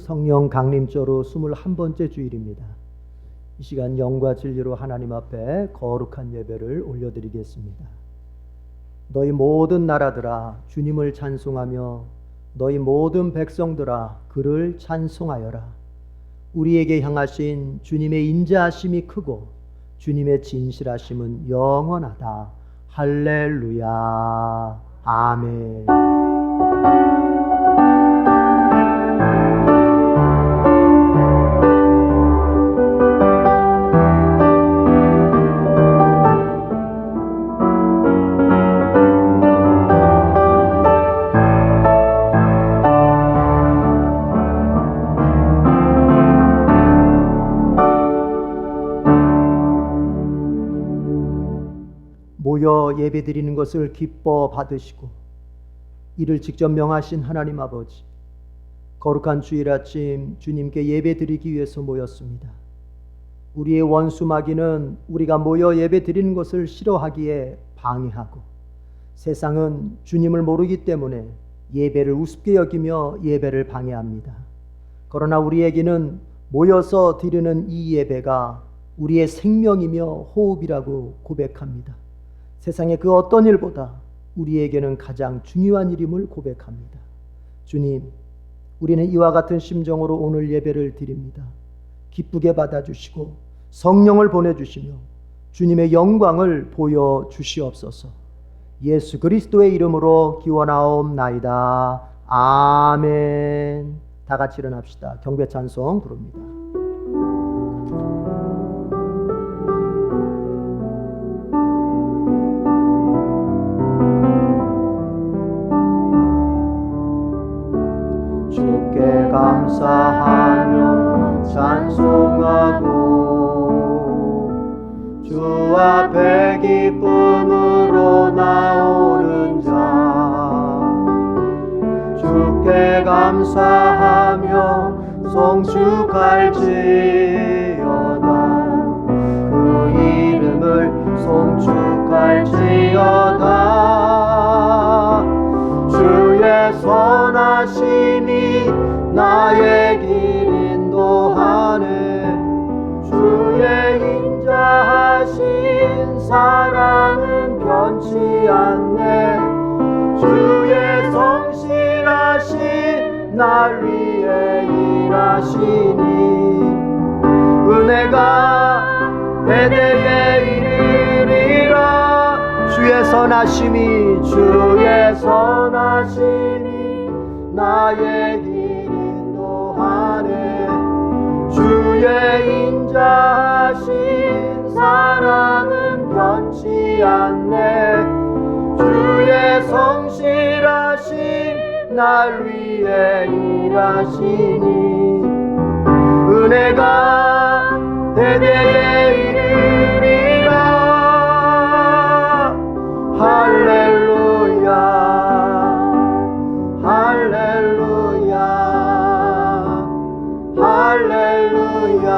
성령 강림절후 21번째 주일입니다. 이 시간 영과 진리로 하나님 앞에 거룩한 예배를 올려드리겠습니다. 너희 모든 나라들아 주님을 찬송하며 너희 모든 백성들아 그를 찬송하여라. 우리에게 향하신 주님의 인자하심이 크고 주님의 진실하심은 영원하다. 할렐루야. 아멘. 모여 예배드리는 것을 기뻐 받으시고 이를 직접 명하신 하나님 아버지, 거룩한 주일 아침 주님께 예배드리기 위해서 모였습니다. 우리의 원수 마귀는 우리가 모여 예배드리는 것을 싫어하기에 방해하고, 세상은 주님을 모르기 때문에 예배를 우습게 여기며 예배를 방해합니다. 그러나 우리에게는 모여서 드리는 이 예배가 우리의 생명이며 호흡이라고 고백합니다. 세상의 그 어떤 일보다 우리에게는 가장 중요한 일임을 고백합니다. 주님, 우리는 이와 같은 심정으로 오늘 예배를 드립니다. 기쁘게 받아주시고 성령을 보내주시며 주님의 영광을 보여주시옵소서. 예수 그리스도의 이름으로 기원하옵나이다. 아멘. 다 같이 일어납시다. 경배 찬송 부릅니다. 주께 감사하며 찬송하고 주 앞에 기쁨으로 나오는 자, 주께 감사하며 송축할지어다. 그 이름을 송축할지어다. 주의 선하심이 나의 길 인도하네. 주의 인자하신 사랑은 변치 않네. 주의 성실하신 날 위해 일하시니 은혜가 대대에 이르리라. 주의 선하심이 나의 길 인도하네. 주의 인자하신 사랑은 변치 않네. 주의 성실하신 날 위해 일하시니 은혜가 대대에 이르리라. 할렐루야, 할렐루야, 할렐루야,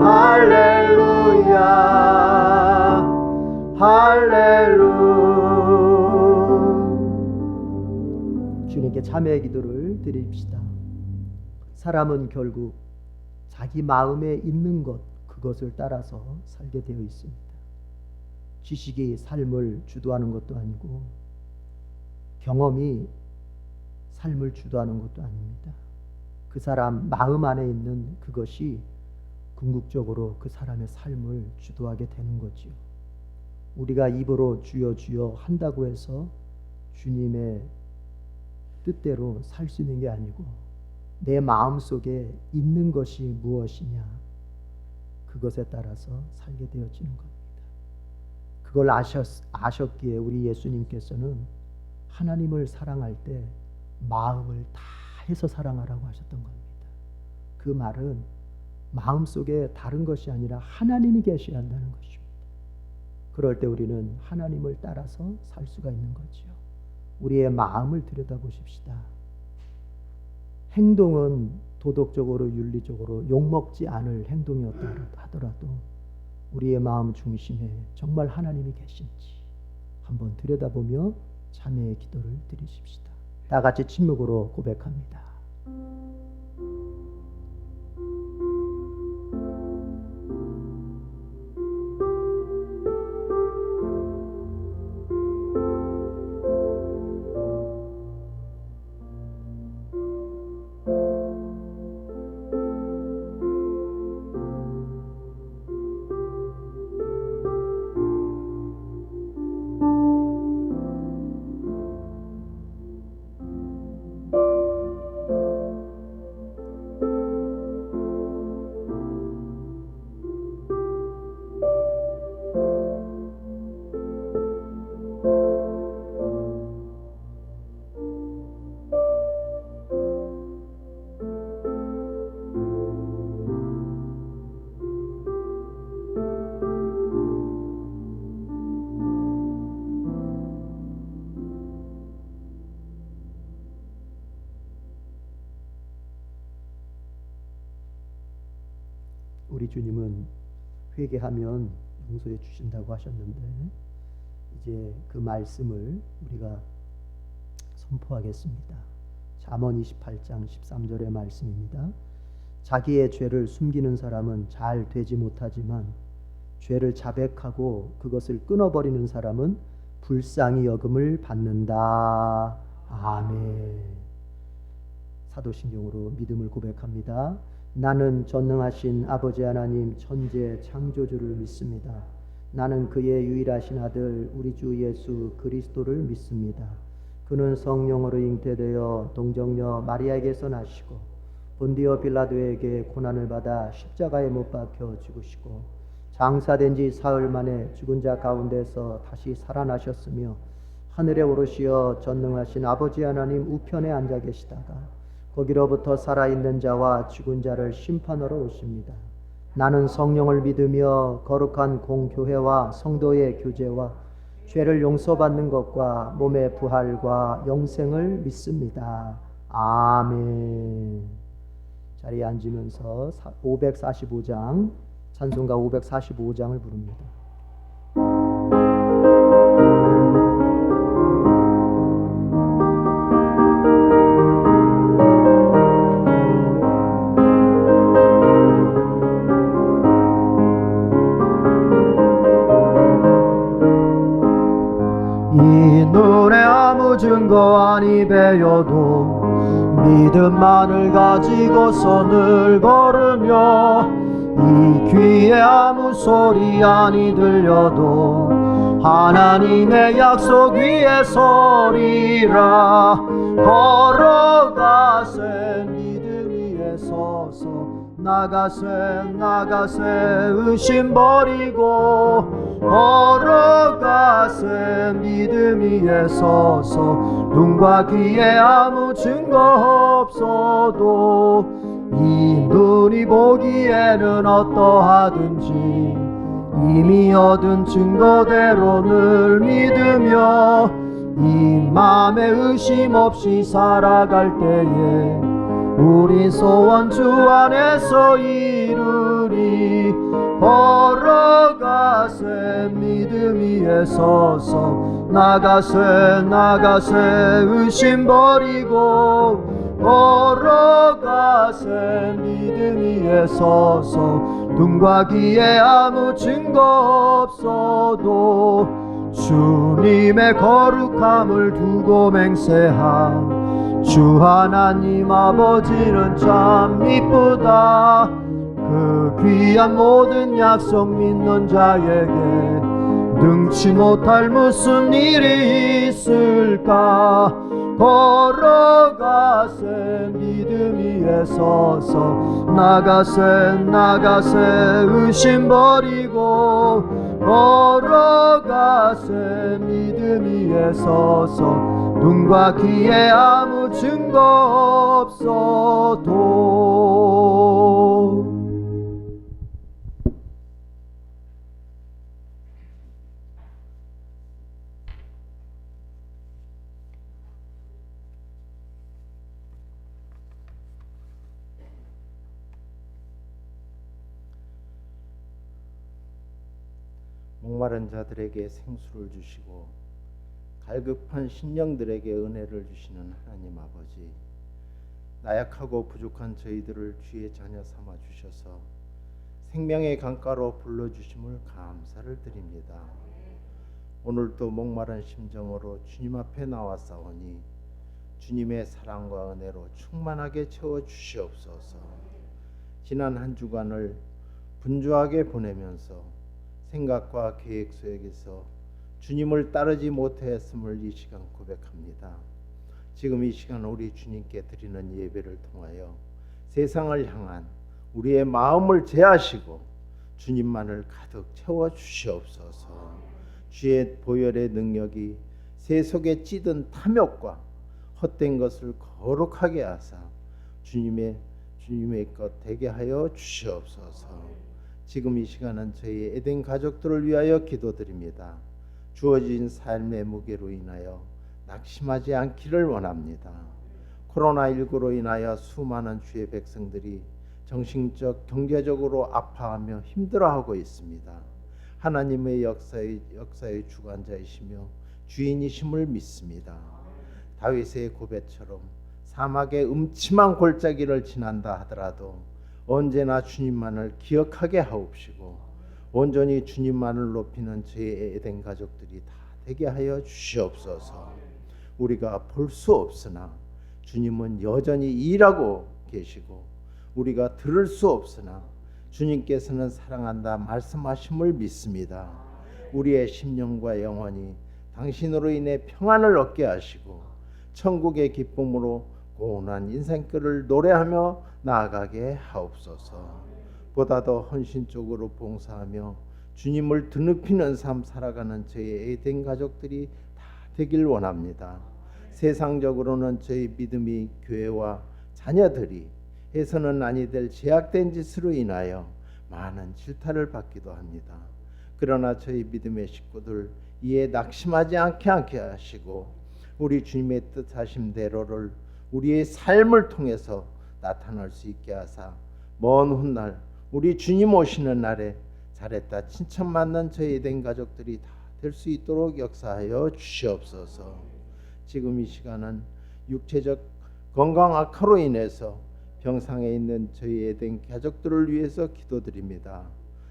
할렐루야, 할렐루야. 주님께 참회의 기도를 드립시다. 사람은 결국 자기 마음에 있는 것, 그것을 따라서 살게 되어 있습니다. 지식이 삶을 주도하는 것도 아니고 경험이 삶을 주도하는 것도 아닙니다. 그 사람 마음 안에 있는 그것이 궁극적으로 그 사람의 삶을 주도하게 되는 거지요. 우리가 입으로 주여 주여 한다고 해서 주님의 뜻대로 살 수 있는 게 아니고 내 마음속에 있는 것이 무엇이냐, 그것에 따라서 살게 되어지는 겁니다. 그걸 아셨기에 우리 예수님께서는 하나님을 사랑할 때 마음을 다해서 사랑하라고 하셨던 겁니다. 그 말은 마음속에 다른 것이 아니라 하나님이 계셔야 한다는 것입니다. 그럴 때 우리는 하나님을 따라서 살 수가 있는 거지요. 우리의 마음을 들여다보십시다. 행동은 도덕적으로 윤리적으로 욕먹지 않을 행동이었다 하더라도 우리의 마음 중심에 정말 하나님이 계신지 한번 들여다보며 참회의 기도를 드리십시다. 다 같이 침묵으로 고백합니다. 우리 주님은 회개하면 용서해 주신다고 하셨는데 이제 그 말씀을 우리가 선포하겠습니다. 잠언 28장 13절의 말씀입니다. 자기의 죄를 숨기는 사람은 잘 되지 못하지만 죄를 자백하고 그것을 끊어버리는 사람은 불쌍히 여김을 받는다. 아멘. 사도신경으로 믿음을 고백합니다. 나는 전능하신 아버지 하나님 천재 창조주를 믿습니다. 나는 그의 유일하신 아들 우리 주 예수 그리스도를 믿습니다. 그는 성령으로 잉태되어 동정녀 마리아에게서 나시고 본디오 빌라도에게 고난을 받아 십자가에 못 박혀 죽으시고 장사된 지 사흘 만에 죽은 자 가운데서 다시 살아나셨으며 하늘에 오르시어 전능하신 아버지 하나님 우편에 앉아 계시다가 거기로부터 살아있는 자와 죽은 자를 심판하러 오십니다. 나는 성령을 믿으며 거룩한 공교회와 성도의 교제와 죄를 용서받는 것과 몸의 부활과 영생을 믿습니다. 아멘. 자리에 앉으면서 545장 찬송가 545장을 부릅니다. 이 눈에 아무 증거 아니 배여도 믿음만을 가지고 선을 걸으며 이 귀에 아무 소리 아니 들려도 하나님의 약속 위에 서리라. 걸어가세 믿음 위에 서서 나가세 의심 버리고 걸어가세 믿음 위에 서서 눈과 귀에 아무 증거 없어도 이 눈이 보기에는 어떠하든지 이미 얻은 증거대로 늘 믿으며 이 맘에 의심 없이 살아갈 때에 우린 소원 주 안에서 이루리. 걸어가세 믿음 위에 서서 나가세 의심 버리고 걸어가세 믿음 위에 서서 눈과 귀에 아무 증거 없어도 주님의 거룩함을 두고 맹세한 주 하나님 아버지는 참 이쁘다. 그 귀한 모든 약속 믿는 자에게 능치 못할 무슨 일이 있을까. 걸어가세 믿음 위에 서서 나가세 의심 버리고 걸어가세 믿음 위에 서서 눈과 귀에 아무 증거 없어도. 목마른 자들에게 생수를 주시고 갈급한 심령들에게 은혜를 주시는 하나님 아버지, 나약하고 부족한 저희들을 주의 자녀 삼아 주셔서 생명의 강가로 불러주심을 감사를 드립니다. 오늘도 목마른 심정으로 주님 앞에 나왔사오니 주님의 사랑과 은혜로 충만하게 채워 주시옵소서. 지난 한 주간을 분주하게 보내면서 생각과 계획 속에서 주님을 따르지 못했음을 이 시간 고백합니다. 지금 이 시간 우리 주님께 드리는 예배를 통하여 세상을 향한 우리의 마음을 제하시고 주님만을 가득 채워 주시옵소서. 주의 보혈의 능력이 세속에 찌든 탐욕과 헛된 것을 거룩하게 하사 주님의 것 되게 하여 주시옵소서. 지금 이 시간은 저희 에덴 가족들을 위하여 기도드립니다. 주어진 삶의 무게로 인하여 낙심하지 않기를 원합니다. 코로나19로 인하여 수많은 주의 백성들이 정신적, 경제적으로 아파하며 힘들어하고 있습니다. 하나님의 역사의 주관자이시며 주인이심을 믿습니다. 다윗의 고백처럼 사막의 음침한 골짜기를 지난다 하더라도 언제나 주님만을 기억하게 하옵시고 온전히 주님만을 높이는 저의 에덴 가족들이 다 되게 하여 주시옵소서. 우리가 볼 수 없으나 주님은 여전히 일하고 계시고 우리가 들을 수 없으나 주님께서는 사랑한다 말씀하심을 믿습니다. 우리의 심령과 영혼이 당신으로 인해 평안을 얻게 하시고 천국의 기쁨으로 고운한 인생길을 노래하며 나아가게 하옵소서. 보다 더 헌신적으로 봉사하며 주님을 드높이는 삶 살아가는 저희 에덴 가족들이 다 되길 원합니다. 세상적으로는 저희 믿음이 교회와 자녀들이 해서는 아니 될 제약된 짓으로 인하여 많은 질타를 받기도 합니다. 그러나 저희 믿음의 식구들 이에 낙심하지 않게 하시고 우리 주님의 뜻하심대로를 우리의 삶을 통해서 나타날 수 있게 하사 먼 훗날 우리 주님 오시는 날에 잘했다 칭찬받는 저희 에덴 가족들이 다 될 수 있도록 역사하여 주시옵소서. 지금 이 시간은 육체적 건강 악화로 인해서 병상에 있는 저희 에덴 가족들을 위해서 기도드립니다.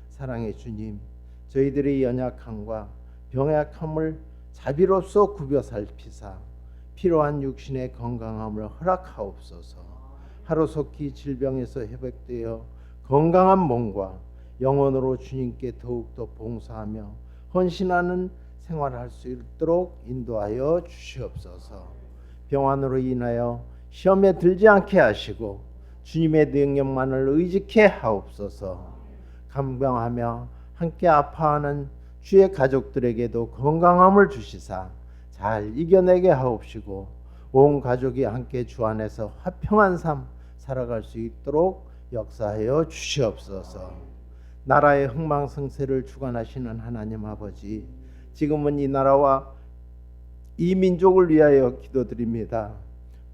사랑의 주님, 저희들의 연약함과 병약함을 자비롭소 구벼 살피사 필요한 육신의 건강함을 허락하옵소서. 하루속히 질병에서 회복되어 건강한 몸과 영혼으로 주님께 더욱더 봉사하며 헌신하는 생활할 수 있도록 인도하여 주시옵소서. 병환으로 인하여 시험에 들지 않게 하시고 주님의 능력만을 의지케 하옵소서. 간병하며 함께 아파하는 주의 가족들에게도 건강함을 주시사 잘 이겨내게 하옵시고 온 가족이 함께 주 안에서 화평한 삶 살아갈 수 있도록 역사하여 주시옵소서. 나라의 흥망성쇠를 주관하시는 하나님 아버지, 지금은 이 나라와 이 민족을 위하여 기도드립니다.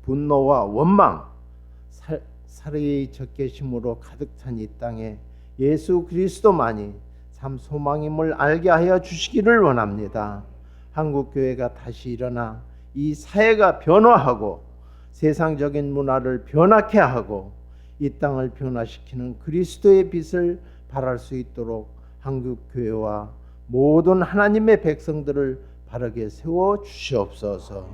분노와 원망, 살의 적개심으로 가득 찬 이 땅에 예수 그리스도만이 참 소망임을 알게 하여 주시기를 원합니다. 한국교회가 다시 일어나 이 사회가 변화하고 세상적인 문화를 변화케 하고 이 땅을 변화시키는 그리스도의 빛을 발할 수 있도록 한국교회와 모든 하나님의 백성들을 바르게 세워 주시옵소서.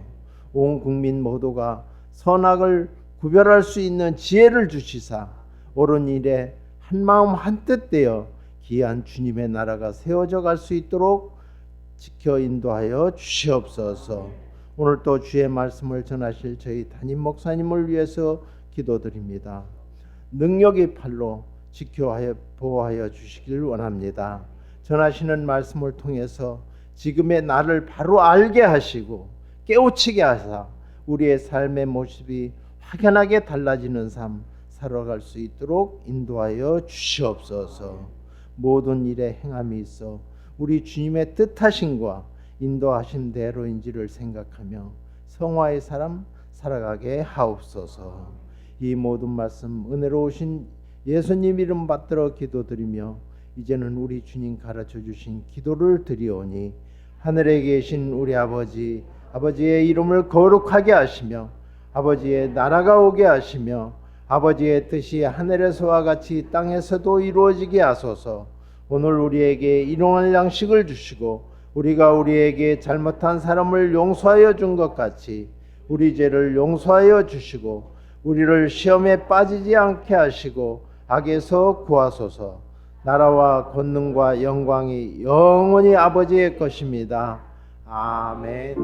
온 국민 모두가 선악을 구별할 수 있는 지혜를 주시사 옳은 일에 한마음 한뜻 되어 귀한 주님의 나라가 세워져 갈 수 있도록 지켜 인도하여 주시옵소서. 오늘 또 주의 말씀을 전하실 저희 담임 목사님을 위해서 기도드립니다. 능력의 팔로 지켜하여 보호하여 주시길 원합니다. 전하시는 말씀을 통해서 지금의 나를 바로 알게 하시고 깨우치게 하사 우리의 삶의 모습이 확연하게 달라지는 삶 살아갈 수 있도록 인도하여 주시옵소서. 모든 일에 행함이 있어 우리 주님의 뜻하심과 인도하심대로인지를 생각하며 성화의 삶 살아가게 하옵소서. 이 모든 말씀 은혜로우신 예수님 이름 받들어 기도드리며 이제는 우리 주님 가르쳐 주신 기도를 드리오니 하늘에 계신 우리 아버지의 이름을 거룩하게 하시며 아버지의 나라가 오게 하시며 아버지의 뜻이 하늘에서와 같이 땅에서도 이루어지게 하소서. 오늘 우리에게 일용할 양식을 주시고 우리가 우리에게 잘못한 사람을 용서하여 준 것 같이 우리 죄를 용서하여 주시고 우리를 시험에 빠지지 않게 하시고 악에서 구하소서. 나라와 권능과 영광이 영원히 아버지의 것입니다. 아멘.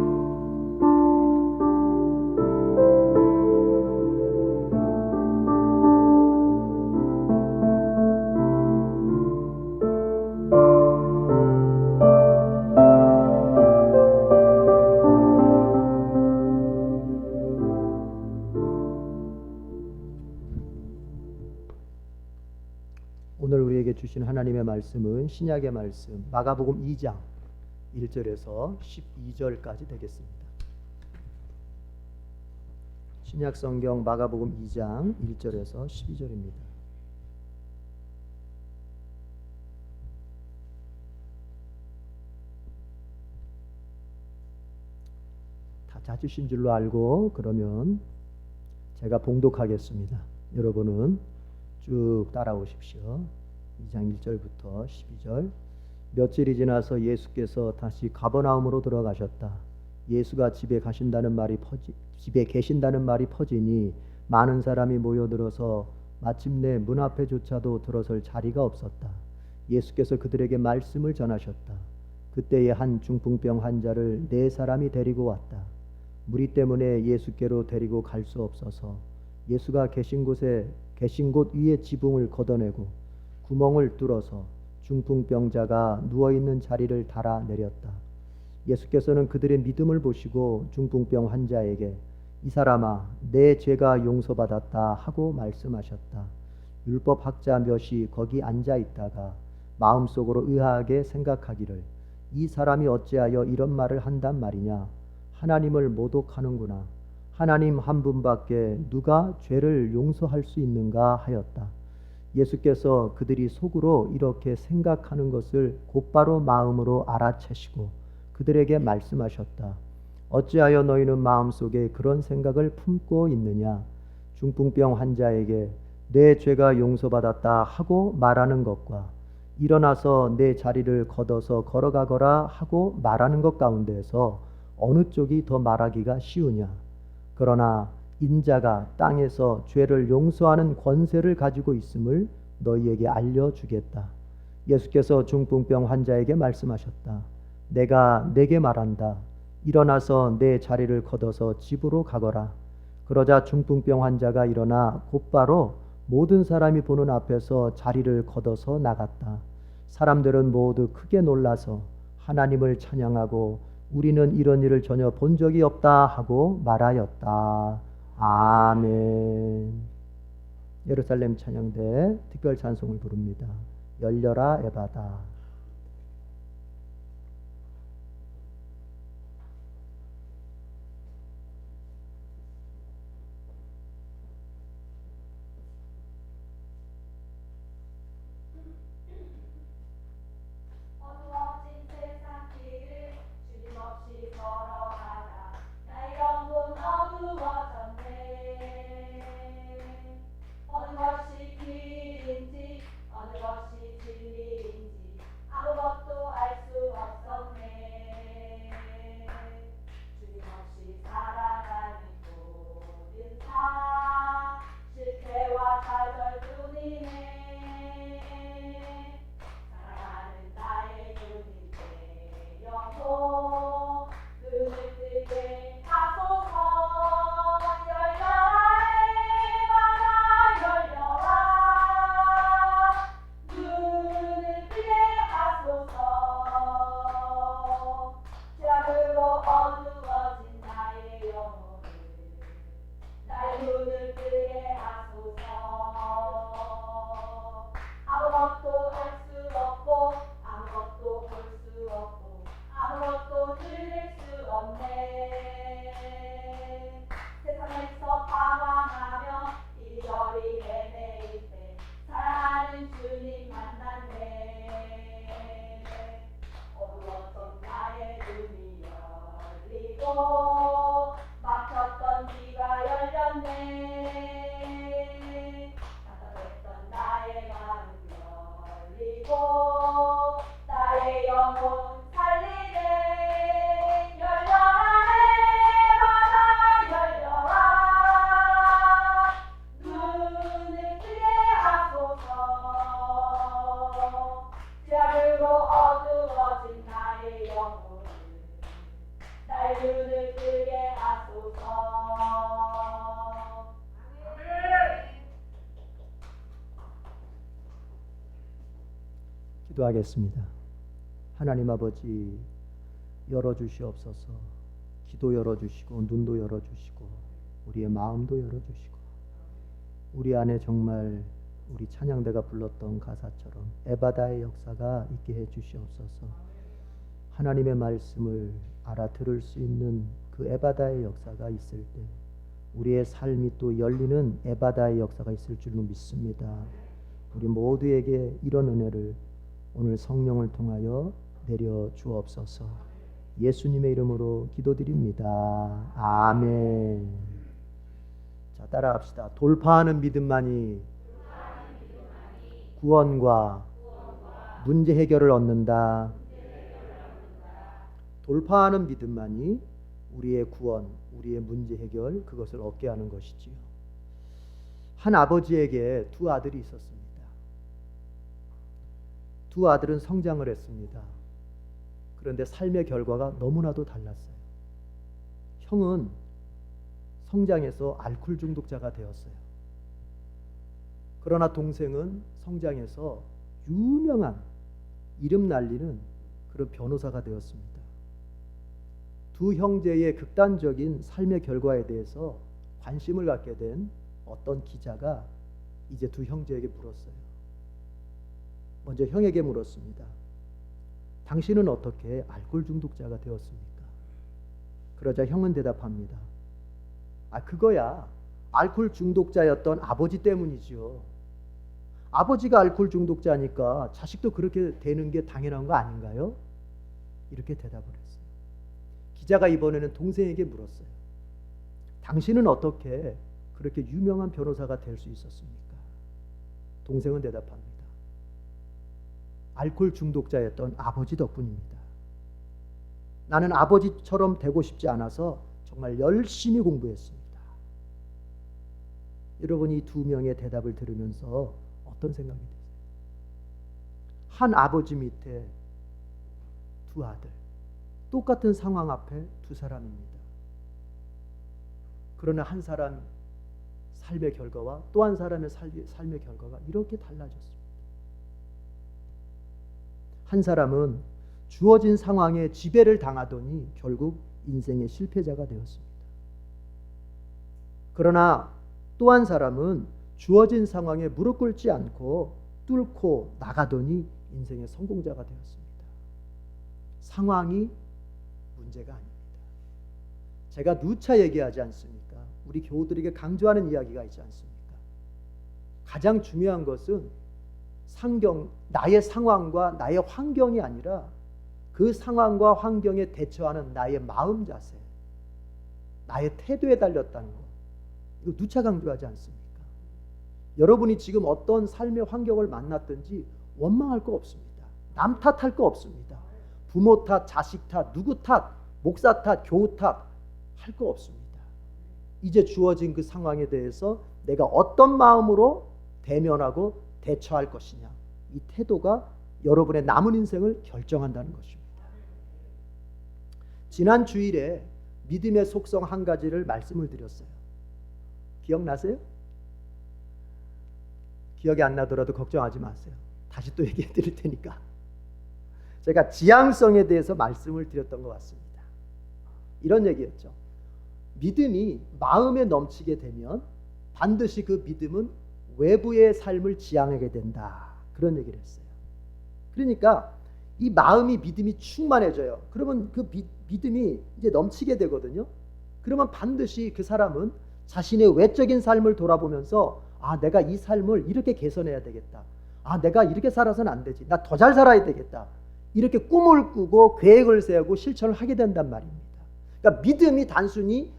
오늘 우리에게 주신 하나님의 말씀은 신약의 말씀 마가복음 2장 1절에서 12절까지 되겠습니다. 신약 성경 마가복음 2장 1절에서 12절입니다. 다 찾으신 줄로 알고 그러면 제가 봉독하겠습니다. 여러분은 쭉 따라오십시오. 2장 1절부터 12절. 며칠이 지나서 예수께서 다시 가버나움으로 들어가셨다. 예수가 집에 계신다는 말이 퍼지니 많은 사람이 모여들어서 마침내 문 앞에조차도 들어설 자리가 없었다. 예수께서 그들에게 말씀을 전하셨다. 그때에 한 중풍병 환자를 4사람이 데리고 왔다. 무리 때문에 예수께로 데리고 갈 수 없어서 예수가 계신 곳 위에 지붕을 걷어내고 구멍을 뚫어서 중풍병자가 누워있는 자리를 달아내렸다. 예수께서는 그들의 믿음을 보시고 중풍병 환자에게 이 사람아 내 죄가 용서받았다 하고 말씀하셨다. 율법학자 몇이 거기 앉아 있다가 마음속으로 의아하게 생각하기를 이 사람이 어찌하여 이런 말을 한단 말이냐. 하나님을 모독하는구나. 하나님 한 분밖에 누가 죄를 용서할 수 있는가 하였다. 예수께서 그들이 속으로 이렇게 생각하는 것을 곧바로 마음으로 알아채시고 그들에게 말씀하셨다. 어찌하여 너희는 마음속에 그런 생각을 품고 있느냐. 중풍병 환자에게 내 죄가 용서받았다 하고 말하는 것과 일어나서 내 자리를 걷어서 걸어가거라 하고 말하는 것 가운데서 어느 쪽이 더 말하기가 쉬우냐. 그러나 인자가 땅에서 죄를 용서하는 권세를 가지고 있음을 너희에게 알려주겠다. 예수께서 중풍병 환자에게 말씀하셨다. 내가 네게 말한다. 일어나서 내 자리를 걷어서 집으로 가거라. 그러자 중풍병 환자가 일어나 곧바로 모든 사람이 보는 앞에서 자리를 걷어서 나갔다. 사람들은 모두 크게 놀라서 하나님을 찬양하고 우리는 이런 일을 전혀 본 적이 없다 하고 말하였다. 아멘. 예루살렘 찬양대 특별 찬송을 부릅니다. 열려라 에바다. 어느 것이 진리인지 기도하겠습니다. 하나님 아버지, 열어주시옵소서. 기도 열어주시고 눈도 열어주시고 우리의 마음도 열어주시고 우리 안에 정말 우리 찬양대가 불렀던 가사처럼 에바다의 역사가 있게 해주시옵소서. 하나님의 말씀을 알아들을 수 있는 그 에바다의 역사가 있을 때 우리의 삶이 또 열리는 에바다의 역사가 있을 줄로 믿습니다. 우리 모두에게 이런 은혜를 오늘 성령을 통하여 내려 주옵소서. 예수님의 이름으로 기도드립니다. 아멘. 자, 따라합시다. 돌파하는 믿음만이 구원과 문제 해결을 얻는다. 돌파하는 믿음만이 우리의 구원, 우리의 문제 해결, 그것을 얻게 하는 것이지요. 한 아버지에게 두 아들이 있었습니다. 두 아들은 성장을 했습니다. 그런데 삶의 결과가 너무나도 달랐어요. 형은 성장해서 알코올 중독자가 되었어요. 그러나 동생은 성장해서 유명한 이름 날리는 그런 변호사가 되었습니다. 두 형제의 극단적인 삶의 결과에 대해서 관심을 갖게 된 어떤 기자가 이제 두 형제에게 물었어요. 먼저 형에게 물었습니다. 당신은 어떻게 알코올 중독자가 되었습니까? 그러자 형은 대답합니다. 그거야 알코올 중독자였던 아버지 때문이죠. 아버지가 알코올 중독자니까 자식도 그렇게 되는 게 당연한 거 아닌가요? 이렇게 대답을 했어요. 기자가 이번에는 동생에게 물었어요. 당신은 어떻게 그렇게 유명한 변호사가 될 수 있었습니까? 동생은 대답합니다. 알코올 중독자였던 아버지 덕분입니다. 나는 아버지처럼 되고 싶지 않아서 정말 열심히 공부했습니다. 여러분이 두 명의 대답을 들으면서 어떤 생각이 드세요? 한 아버지 밑에 두 아들, 똑같은 상황 앞에 두 사람입니다. 그러나 한 사람 삶의 결과와 또 한 사람의 삶의 결과가 이렇게 달라졌습니다. 한 사람은 주어진 상황에 지배를 당하더니 결국 인생의 실패자가 되었습니다. 그러나 또 한 사람은 주어진 상황에 무릎 꿇지 않고 뚫고 나가더니 인생의 성공자가 되었습니다. 상황이 문제가 아닙니다. 제가 누차 얘기하지 않습니까? 우리 교우들에게 강조하는 이야기가 있지 않습니까? 가장 중요한 것은 나의 상황과 나의 환경이 아니라 그 상황과 환경에 대처하는 나의 마음 자세, 나의 태도에 달렸다는 것. 이거 누차 강조하지 않습니까? 여러분이 지금 어떤 삶의 환경을 만났든지 원망할 거 없습니다. 남 탓할 거 없습니다. 부모 탓, 자식 탓, 누구 탓, 목사 탓, 교우 탓 할 거 없습니다. 이제 주어진 그 상황에 대해서 내가 어떤 마음으로 대면하고 대처할 것이냐, 이 태도가 여러분의 남은 인생을 결정한다는 것입니다. 지난 주일에 믿음의 속성 한 가지를 말씀을 드렸어요. 기억나세요? 기억이 안 나더라도 걱정하지 마세요. 다시 또 얘기해 드릴 테니까. 제가 지향성에 대해서 말씀을 드렸던 것 같습니다. 이런 얘기였죠. 믿음이 마음에 넘치게 되면 반드시 그 믿음은 외부의 삶을 지향하게 된다. 그런 얘기를 했어요. 그러니까 이 마음이 믿음이 충만해져요. 그러면 그 믿음이 이제 넘치게 되거든요. 그러면 반드시 그 사람은 자신의 외적인 삶을 돌아보면서 내가 이 삶을 이렇게 개선해야 되겠다. 내가 이렇게 살아서는 안 되지. 나 더 잘 살아야 되겠다. 이렇게 꿈을 꾸고 계획을 세우고 실천을 하게 된단 말입니다. 그러니까 믿음이 단순히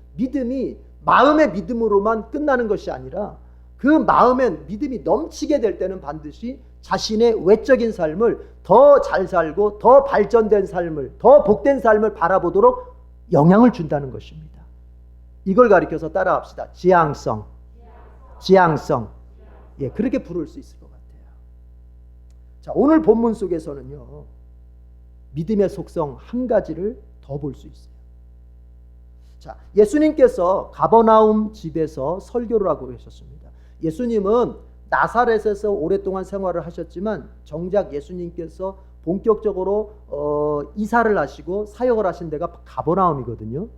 마음의 믿음으로만 끝나는 것이 아니라 그 마음에 믿음이 넘치게 될 때는 반드시 자신의 외적인 삶을 더 잘 살고 더 발전된 삶을, 더 복된 삶을 바라보도록 영향을 준다는 것입니다. 이걸 가리켜서 따라합시다. 지향성. 예, 그렇게 부를 수 있을 것 같아요. 자, 오늘 본문 속에서는요, 믿음의 속성 한 가지를 더 볼 수 있어요. 자, 예수님께서 가버나움 집에서 설교를 하고 계셨습니다. 예수님은 나사렛에서 오랫동안 생활을 하셨지만 정작 예수님께서 본격적으로 이사를 하시고 사역을 하신 데가 가버나움이거든요.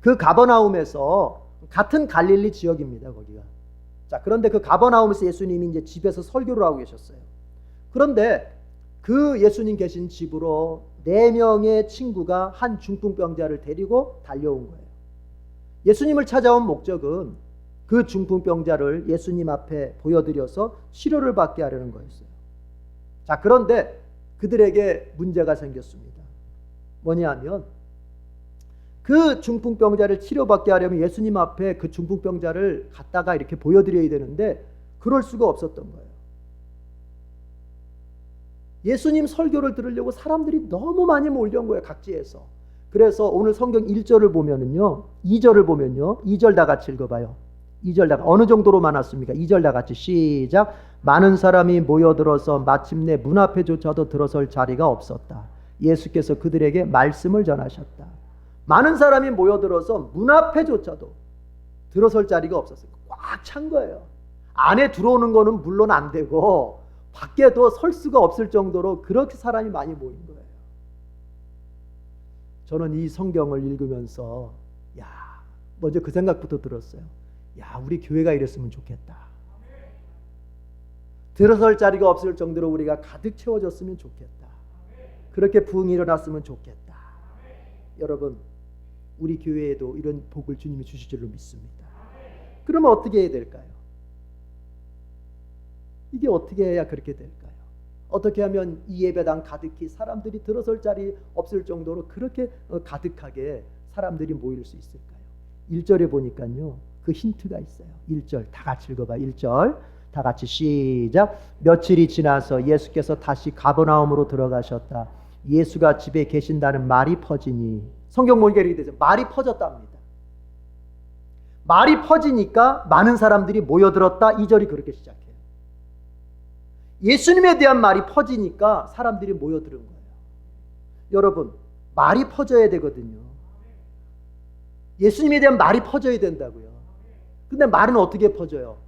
그 가버나움에서 같은 갈릴리 지역입니다. 거기가. 자, 그런데 그 가버나움에서 예수님이 이제 집에서 설교를 하고 계셨어요. 그런데 그 예수님 계신 집으로 4명의 친구가 한 중풍병자를 데리고 달려온 거예요. 예수님을 찾아온 목적은 그 중풍병자를 예수님 앞에 보여드려서 치료를 받게 하려는 거였어요. 자, 그런데 그들에게 문제가 생겼습니다. 뭐냐면 그 중풍병자를 치료받게 하려면 예수님 앞에 그 중풍병자를 갖다가 이렇게 보여드려야 되는데 그럴 수가 없었던 거예요. 예수님 설교를 들으려고 사람들이 너무 많이 몰려온 거예요. 각지에서. 그래서 오늘 성경 1절을 보면은요, 2절을 보면요, 2절 다 같이 읽어봐요. 2절 다 어느 정도로 많았습니까? 2절 다 같이 시작. 많은 사람이 모여들어서 마침내 문 앞에조차도 들어설 자리가 없었다. 예수께서 그들에게 말씀을 전하셨다. 많은 사람이 모여들어서 문 앞에조차도 들어설 자리가 없었어요. 꽉 찬 거예요. 안에 들어오는 거는 물론 안 되고 밖에도 설 수가 없을 정도로 그렇게 사람이 많이 모인 거예요. 저는 이 성경을 읽으면서 먼저 그 생각부터 들었어요. 우리 교회가 이랬으면 좋겠다. 들어설 자리가 없을 정도로 우리가 가득 채워졌으면 좋겠다. 그렇게 부흥이 일어났으면 좋겠다. 여러분, 우리 교회에도 이런 복을 주님이 주실 줄로 믿습니다. 그러면 어떻게 해야 될까요? 이게 어떻게 해야 그렇게 될까요? 어떻게 하면 이 예배당 가득히 사람들이 들어설 자리 없을 정도로 그렇게 가득하게 사람들이 모일 수 있을까요? 1절에 보니까요, 그 힌트가 있어요. 1절 다 같이 읽어봐. 1절 다 같이 시작. 며칠이 지나서 예수께서 다시 가버나움으로 들어가셨다. 예수가 집에 계신다는 말이 퍼지니, 성경 보니까 이렇게 되죠. 말이 퍼졌답니다. 말이 퍼지니까 많은 사람들이 모여들었다. 2절이 그렇게 시작해요. 예수님에 대한 말이 퍼지니까 사람들이 모여들은 거예요. 여러분, 말이 퍼져야 되거든요. 예수님에 대한 말이 퍼져야 된다고요. 근데 말은 어떻게 퍼져요?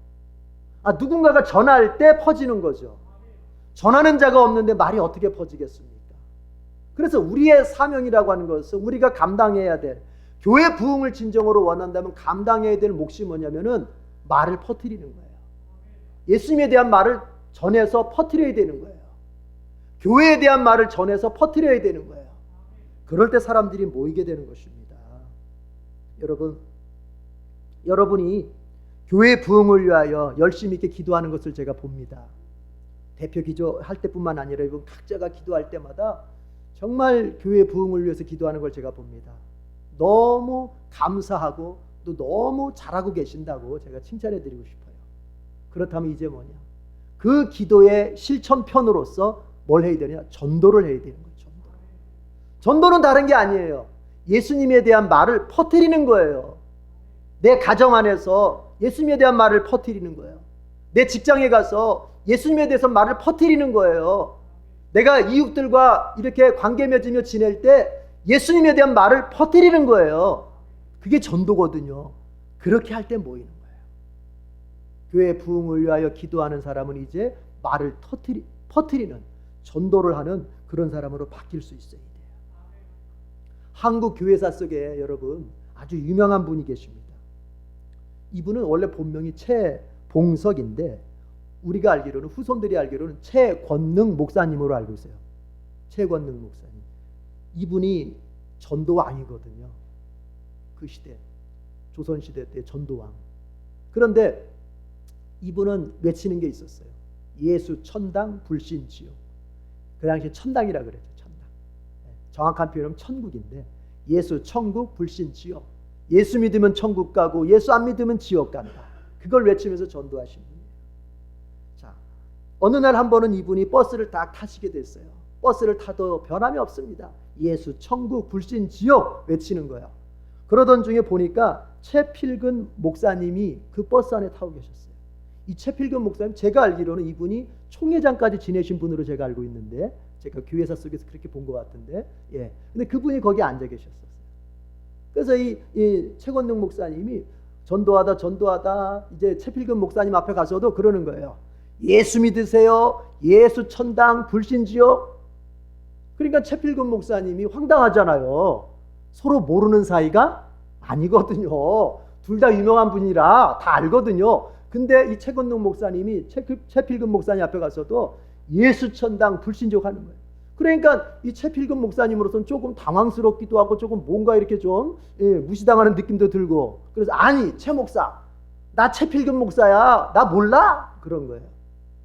누군가가 전할 때 퍼지는 거죠. 전하는 자가 없는데 말이 어떻게 퍼지겠습니까? 그래서 우리의 사명이라고 하는 것은 우리가 감당해야 될, 교회 부흥을 진정으로 원한다면 감당해야 될 몫이 뭐냐면은 말을 퍼뜨리는 거예요. 예수님에 대한 말을 전해서 퍼뜨려야 되는 거예요. 교회에 대한 말을 전해서 퍼뜨려야 되는 거예요. 그럴 때 사람들이 모이게 되는 것입니다. 여러분이 교회 부흥을 위하여 열심히 있게 기도하는 것을 제가 봅니다. 대표 기도할 때뿐만 아니라 여러분 각자가 기도할 때마다 정말 교회 부흥을 위해서 기도하는 걸 제가 봅니다. 너무 감사하고 또 너무 잘하고 계신다고 제가 칭찬해 드리고 싶어요. 그렇다면 이제 뭐냐? 그 기도의 실천편으로서 뭘 해야 되냐? 전도를 해야 되는 거예요. 전도는 다른 게 아니에요. 예수님에 대한 말을 퍼뜨리는 거예요. 내 가정 안에서 예수님에 대한 말을 퍼뜨리는 거예요. 내 직장에 가서 예수님에 대해서 말을 퍼뜨리는 거예요. 내가 이웃들과 이렇게 관계 맺으며 지낼 때 예수님에 대한 말을 퍼뜨리는 거예요. 그게 전도거든요. 그렇게 할 때 모이는 거예요. 교회 부흥을 위하여 기도하는 사람은 이제 말을 퍼뜨리는, 전도를 하는 그런 사람으로 바뀔 수 있어야 돼요. 한국 교회사 속에 여러분 아주 유명한 분이 계십니다. 이분은 원래 본명이 최봉석인데 우리가 알기로는, 후손들이 알기로는 최권능 목사님으로 알고 있어요. 최권능 목사님. 이분이 전도왕이거든요. 그 시대, 조선시대 때 전도왕. 그런데 이분은 외치는 게 있었어요. 예수 천당 불신 지옥. 그 당시에 천당이라 그랬죠. 천당. 정확한 표현은 천국인데 예수 천국 불신 지옥. 예수 믿으면 천국 가고 예수 안 믿으면 지옥 간다. 그걸 외치면서 전도하신 분이에요. 자, 어느 날 한 번은 이분이 버스를 딱 타시게 됐어요. 버스를 타도 변함이 없습니다. 예수 천국 불신 지옥 외치는 거예요. 그러던 중에 보니까 최필근 목사님이 그 버스 안에 타고 계셨어요. 이 최필근 목사님, 제가 알기로는 이분이 총회장까지 지내신 분으로 제가 알고 있는데, 제가 교회사 속에서 그렇게 본 것 같은데, 근데 그분이 거기 앉아 계셨어요. 그래서 이 최권능 목사님이 전도하다 이제 최필근 목사님 앞에 가서도 그러는 거예요. 예수 믿으세요. 예수 천당 불신지요. 그러니까 최필근 목사님이 황당하잖아요. 서로 모르는 사이가 아니거든요. 둘 다 유명한 분이라 다 알거든요. 근데 이 최건능 목사님이 최필근 목사님 앞에 가서도 예수 천당 불신족 하는 거예요. 그러니까 이 최필근 목사님으로서는 조금 당황스럽기도 하고 조금 뭔가 이렇게 좀 무시당하는 느낌도 들고, 그래서 아니 최 목사, 나 최필근 목사야, 나 몰라? 그런 거예요.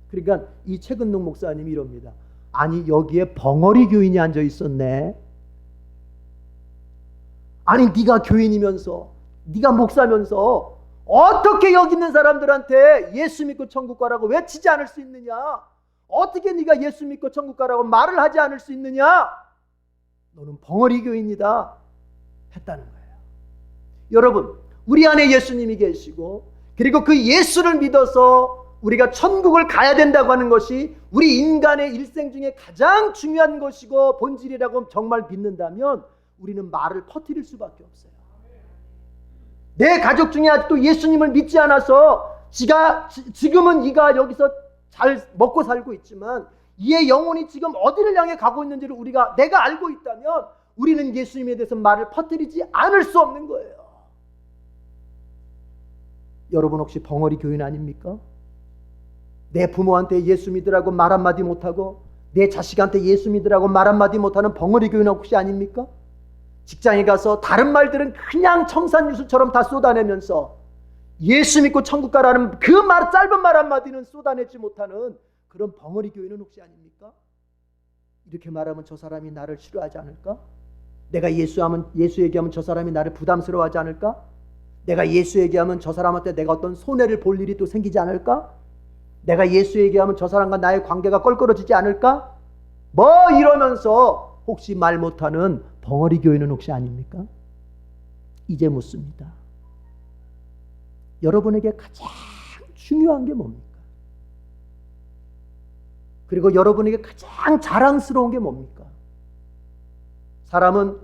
그러니까 이 최근능 목사님이 이럽니다. 아니 여기에 벙어리 교인이 앉아 있었네. 아니 네가 교인이면서, 네가 목사면서 어떻게 여기 있는 사람들한테 예수 믿고 천국 가라고 외치지 않을 수 있느냐? 어떻게 네가 예수 믿고 천국 가라고 말을 하지 않을 수 있느냐? 너는 벙어리 교인이다 했다는 거예요. 여러분, 우리 안에 예수님이 계시고, 그리고 그 예수를 믿어서 우리가 천국을 가야 된다고 하는 것이 우리 인간의 일생 중에 가장 중요한 것이고 본질이라고 정말 믿는다면 우리는 말을 퍼뜨릴 수밖에 없어요. 내 가족 중에 아직도 예수님을 믿지 않아서 지금은 이가 여기서 잘 먹고 살고 있지만 이의 영혼이 지금 어디를 향해 가고 있는지를 내가 알고 있다면 우리는 예수님에 대해서 말을 퍼뜨리지 않을 수 없는 거예요. 여러분 혹시 벙어리 교인 아닙니까? 내 부모한테 예수 믿으라고 말 한마디 못하고 내 자식한테 예수 믿으라고 말 한마디 못하는 벙어리 교인 혹시 아닙니까? 직장에 가서 다른 말들은 그냥 청산유수처럼 다 쏟아내면서 예수 믿고 천국 가라는 그 짧은 말 한마디는 쏟아내지 못하는 그런 벙어리 교인은 혹시 아닙니까? 이렇게 말하면 저 사람이 나를 싫어하지 않을까? 내가 예수 얘기하면 저 사람이 나를 부담스러워하지 않을까? 내가 예수 얘기하면 저 사람한테 내가 어떤 손해를 볼 일이 또 생기지 않을까? 내가 예수 얘기하면 저 사람과 나의 관계가 껄끄러지지 않을까? 뭐 이러면서 혹시 말 못하는 벙어리 교인은 혹시 아닙니까? 이제 묻습니다. 여러분에게 가장 중요한 게 뭡니까? 그리고 여러분에게 가장 자랑스러운 게 뭡니까? 사람은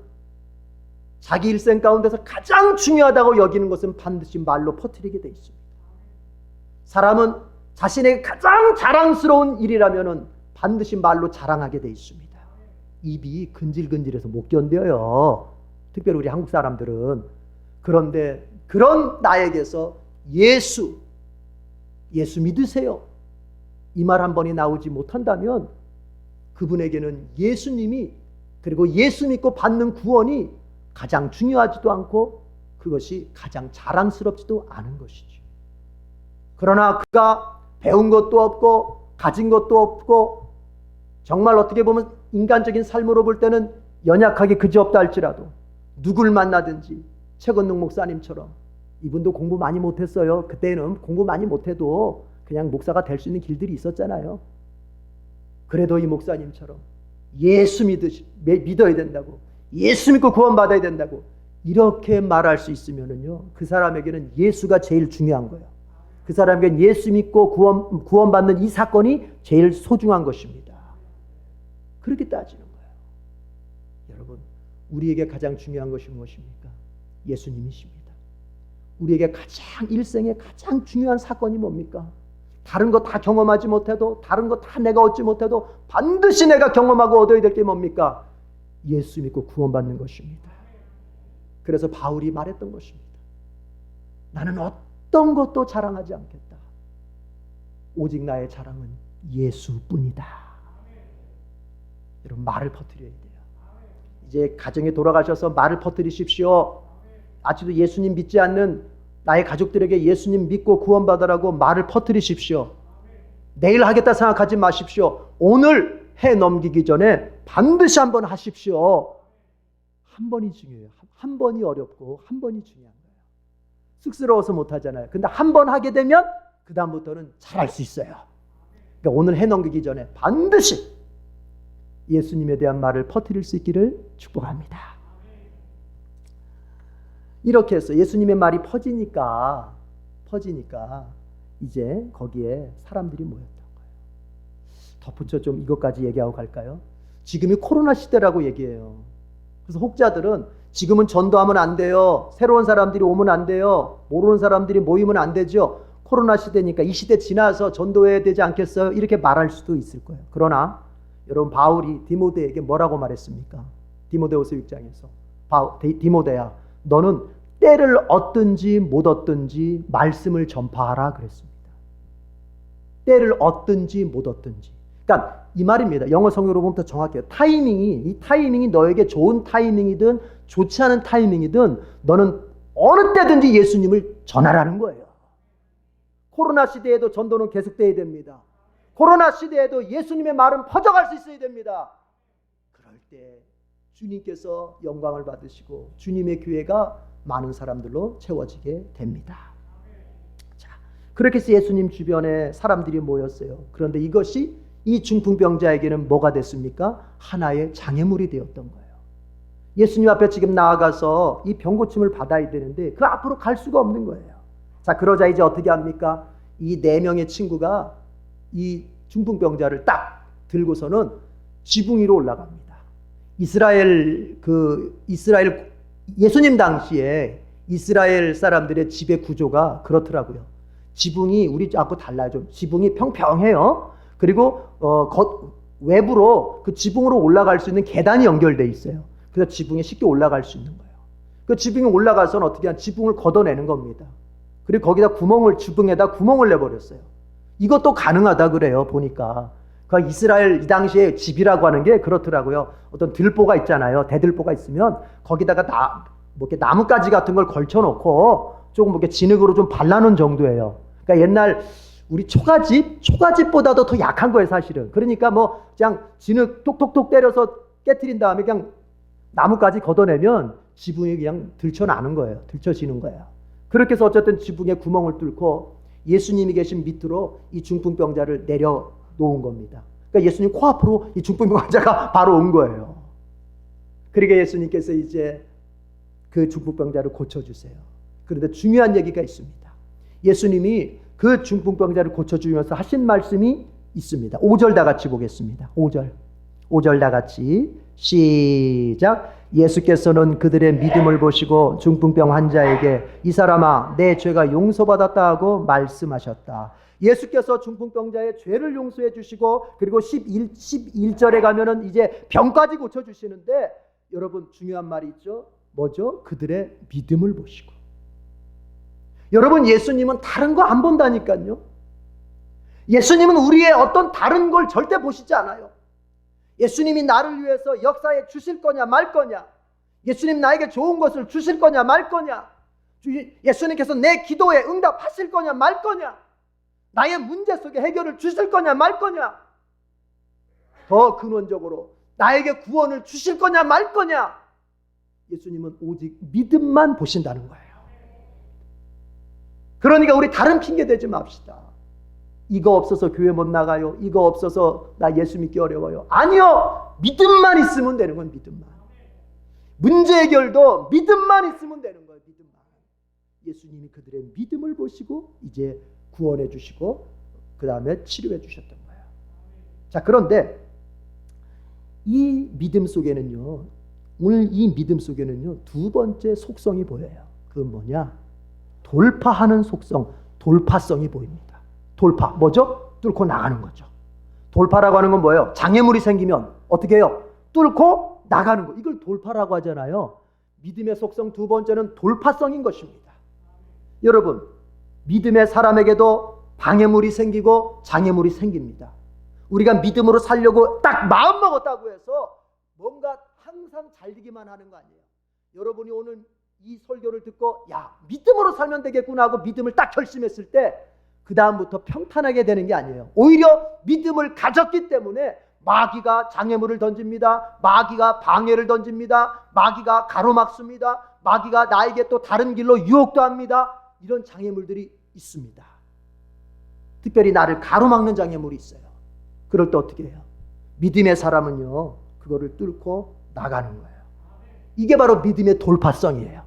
자기 일생 가운데서 가장 중요하다고 여기는 것은 반드시 말로 퍼뜨리게 돼 있습니다. 사람은 자신에게 가장 자랑스러운 일이라면 반드시 말로 자랑하게 돼 있습니다. 입이 근질근질해서 못 견뎌요. 특별히 우리 한국 사람들은. 그런데 그런 나에게서 예수 믿으세요, 이 말 한 번이 나오지 못한다면 그분에게는 예수님이, 그리고 예수 믿고 받는 구원이 가장 중요하지도 않고 그것이 가장 자랑스럽지도 않은 것이죠. 그러나 그가 배운 것도 없고 가진 것도 없고 정말 어떻게 보면 인간적인 삶으로 볼 때는 연약하게 그지없다 할지라도 누굴 만나든지 최건능 목사님처럼, 이분도 공부 많이 못했어요. 그때는 공부 많이 못해도 그냥 목사가 될 수 있는 길들이 있었잖아요. 그래도 이 목사님처럼 예수 믿어야 된다고, 예수 믿고 구원받아야 된다고 이렇게 말할 수 있으면은요, 그 사람에게는 예수가 제일 중요한 거예요. 그 사람에게는 예수 믿고 구원받는 이 사건이 제일 소중한 것입니다. 그렇게 따지는 거예요. 여러분, 우리에게 가장 중요한 것이 무엇입니까? 예수님이십니다. 우리에게 가장 일생에 가장 중요한 사건이 뭡니까? 다른 거 다 경험하지 못해도, 다른 거 다 내가 얻지 못해도 반드시 내가 경험하고 얻어야 될 게 뭡니까? 예수 믿고 구원받는 것입니다. 그래서 바울이 말했던 것입니다. 나는 어떤 것도 자랑하지 않겠다. 오직 나의 자랑은 예수뿐이다. 여러분, 말을 퍼뜨려야 돼요. 이제 가정에 돌아가셔서 말을 퍼뜨리십시오. 아직도 예수님 믿지 않는 나의 가족들에게 예수님 믿고 구원받으라고 말을 퍼뜨리십시오. 내일 하겠다 생각하지 마십시오. 오늘 해 넘기기 전에 반드시 한번 하십시오. 한 번이 중요해요. 한 번이 어렵고 한 번이 중요한 거예요. 쑥스러워서 못하잖아요. 근데 한 번 하게 되면 그 다음부터는 잘할 수 있어요. 그러니까 오늘 해 넘기기 전에 반드시 예수님에 대한 말을 퍼뜨릴 수 있기를 축복합니다. 이렇게 해서 예수님의 말이 퍼지니까 이제 거기에 사람들이 모였던 거예요. 덧붙여 좀 이것까지 얘기하고 갈까요? 지금이 코로나 시대라고 얘기해요. 그래서 혹자들은 지금은 전도하면 안 돼요. 새로운 사람들이 오면 안 돼요. 모르는 사람들이 모이면 안 되죠. 코로나 시대니까 이 시대 지나서 전도해야 되지 않겠어요? 이렇게 말할 수도 있을 거예요. 그러나 여러분, 바울이 디모데에게 뭐라고 말했습니까? 디모데후서 6장에서 디모데야, 너는 때를 얻든지 못 얻든지 말씀을 전파하라 그랬습니다. 때를 얻든지 못 얻든지. 그러니까 이 말입니다. 영어 성경으로 보면 더 정확해요. 이 타이밍이 너에게 좋은 타이밍이든 좋지 않은 타이밍이든 너는 어느 때든지 예수님을 전하라는 거예요. 코로나 시대에도 전도는 계속돼야 됩니다. 코로나 시대에도 예수님의 말은 퍼져갈 수 있어야 됩니다. 그럴 때 주님께서 영광을 받으시고 주님의 교회가 많은 사람들로 채워지게 됩니다. 자, 그렇게 해서 예수님 주변에 사람들이 모였어요. 그런데 이것이 이 중풍병자에게는 뭐가 됐습니까? 하나의 장애물이 되었던 거예요. 예수님 앞에 지금 나아가서 이 병고침을 받아야 되는데 그 앞으로 갈 수가 없는 거예요. 자, 그러자 이제 어떻게 합니까? 이 4명의 친구가 이 중풍병자를 딱 들고서는 지붕 위로 올라갑니다. 예수님 당시에 이스라엘 사람들의 집의 구조가 그렇더라고요. 지붕이 우리하고 달라요. 좀 지붕이 평평해요. 그리고 외부로 그 지붕으로 올라갈 수 있는 계단이 연결돼 있어요. 그래서 지붕에 쉽게 올라갈 수 있는 거예요. 그 지붕에 올라가서는 어떻게 하냐? 지붕을 걷어내는 겁니다. 그리고 거기다 지붕에다 구멍을 내버렸어요. 이것도 가능하다 그래요. 보니까 그 이스라엘 이 당시에 집이라고 하는 게 그렇더라고요. 어떤 들보가 있잖아요. 대들보가 있으면 거기다가 이렇게 나뭇가지 같은 걸 걸쳐놓고 조금 이렇게 진흙으로 좀 발라놓은 정도예요. 그러니까 옛날 우리 초가집보다도 더 약한 거예요, 사실은. 그러니까 뭐 그냥 진흙 톡톡톡 때려서 깨트린 다음에 그냥 나뭇가지 걷어내면 지붕이 그냥 들쳐나는 거예요. 들쳐지는 거예요. 그렇게 해서 어쨌든 지붕에 구멍을 뚫고 예수님이 계신 밑으로 이 중풍병자를 내려놓은 겁니다. 그러니까 예수님 코앞으로 이 중풍병자가 바로 온 거예요. 그러니까 예수님께서 이제 그 중풍병자를 고쳐주세요. 그런데 중요한 얘기가 있습니다. 예수님이 그 중풍병자를 고쳐주면서 하신 말씀이 있습니다. 5절 다 같이 보겠습니다. 5절 다 같이 시작. 예수께서는 그들의 믿음을 보시고 중풍병 환자에게 이 사람아 내 죄가 용서받았다 하고 말씀하셨다. 예수께서 중풍병자의 죄를 용서해 주시고 그리고 11절에 가면은 이제 병까지 고쳐주시는데 여러분 중요한 말이 있죠. 뭐죠? 그들의 믿음을 보시고. 여러분 예수님은 다른 거 안 본다니까요. 예수님은 우리의 어떤 다른 걸 절대 보시지 않아요. 예수님이 나를 위해서 역사에 주실 거냐 말 거냐, 예수님 나에게 좋은 것을 주실 거냐 말 거냐, 예수님께서 내 기도에 응답하실 거냐 말 거냐, 나의 문제 속에 해결을 주실 거냐 말 거냐, 더 근원적으로 나에게 구원을 주실 거냐 말 거냐, 예수님은 오직 믿음만 보신다는 거예요. 그러니까 우리 다른 핑계 대지 맙시다. 이거 없어서 교회 못 나가요. 이거 없어서 나 예수 믿기 어려워요. 아니요. 믿음만 있으면 되는 건 믿음만. 문제 해결도 믿음만 있으면 되는 거예요. 믿음만. 예수님이 그들의 믿음을 보시고 이제 구원해 주시고 그 다음에 치료해 주셨던 거예요. 자, 그런데 이 믿음 속에는요, 오늘 이 믿음 속에는요, 두 번째 속성이 보여요. 그건 뭐냐? 돌파하는 속성, 돌파성이 보입니다. 돌파, 뭐죠? 뚫고 나가는 거죠. 돌파라고 하는 건 뭐예요? 장애물이 생기면 어떻게 해요? 뚫고 나가는 거. 이걸 돌파라고 하잖아요. 믿음의 속성 두 번째는 돌파성인 것입니다. 여러분, 믿음의 사람에게도 방해물이 생기고 장애물이 생깁니다. 우리가 믿음으로 살려고 딱 마음 먹었다고 해서 뭔가 항상 잘 되기만 하는 거 아니에요. 여러분이 오늘 이 설교를 듣고 야, 믿음으로 살면 되겠구나 하고 믿음을 딱 결심했을 때 그 다음부터 평탄하게 되는 게 아니에요. 오히려 믿음을 가졌기 때문에 마귀가 장애물을 던집니다. 마귀가 방해를 던집니다. 마귀가 가로막습니다. 마귀가 나에게 또 다른 길로 유혹도 합니다. 이런 장애물들이 있습니다. 특별히 나를 가로막는 장애물이 있어요. 그럴 때 어떻게 해요? 믿음의 사람은요, 그거를 뚫고 나가는 거예요. 이게 바로 믿음의 돌파성이에요.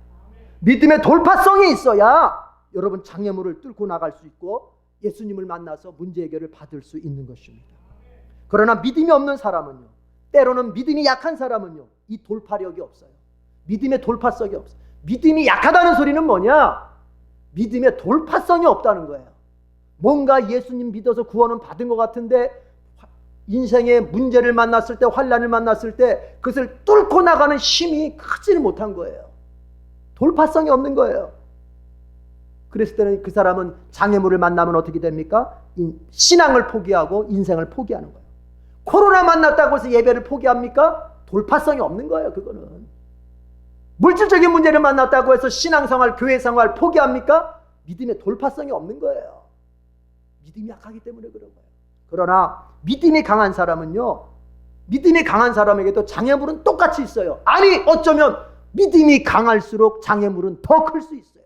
믿음의 돌파성이 있어야 여러분 장애물을 뚫고 나갈 수 있고 예수님을 만나서 문제 해결을 받을 수 있는 것입니다. 그러나 믿음이 없는 사람은요, 때로는 믿음이 약한 사람은요, 이 돌파력이 없어요. 믿음의 돌파성이 없어요. 믿음이 약하다는 소리는 뭐냐? 믿음의 돌파성이 없다는 거예요. 뭔가 예수님 믿어서 구원은 받은 것 같은데 인생의 문제를 만났을 때, 환난을 만났을 때 그것을 뚫고 나가는 힘이 크지를 못한 거예요. 돌파성이 없는 거예요. 그랬을 때는 그 사람은 장애물을 만나면 어떻게 됩니까? 신앙을 포기하고 인생을 포기하는 거예요. 코로나 만났다고 해서 예배를 포기합니까? 돌파성이 없는 거예요. 그거는. 물질적인 문제를 만났다고 해서 신앙생활, 교회생활 포기합니까? 믿음의 돌파성이 없는 거예요. 믿음이 약하기 때문에 그런 거예요. 그러나 믿음이 강한 사람은요, 믿음이 강한 사람에게도 장애물은 똑같이 있어요. 아니 어쩌면 믿음이 강할수록 장애물은 더 클 수 있어요.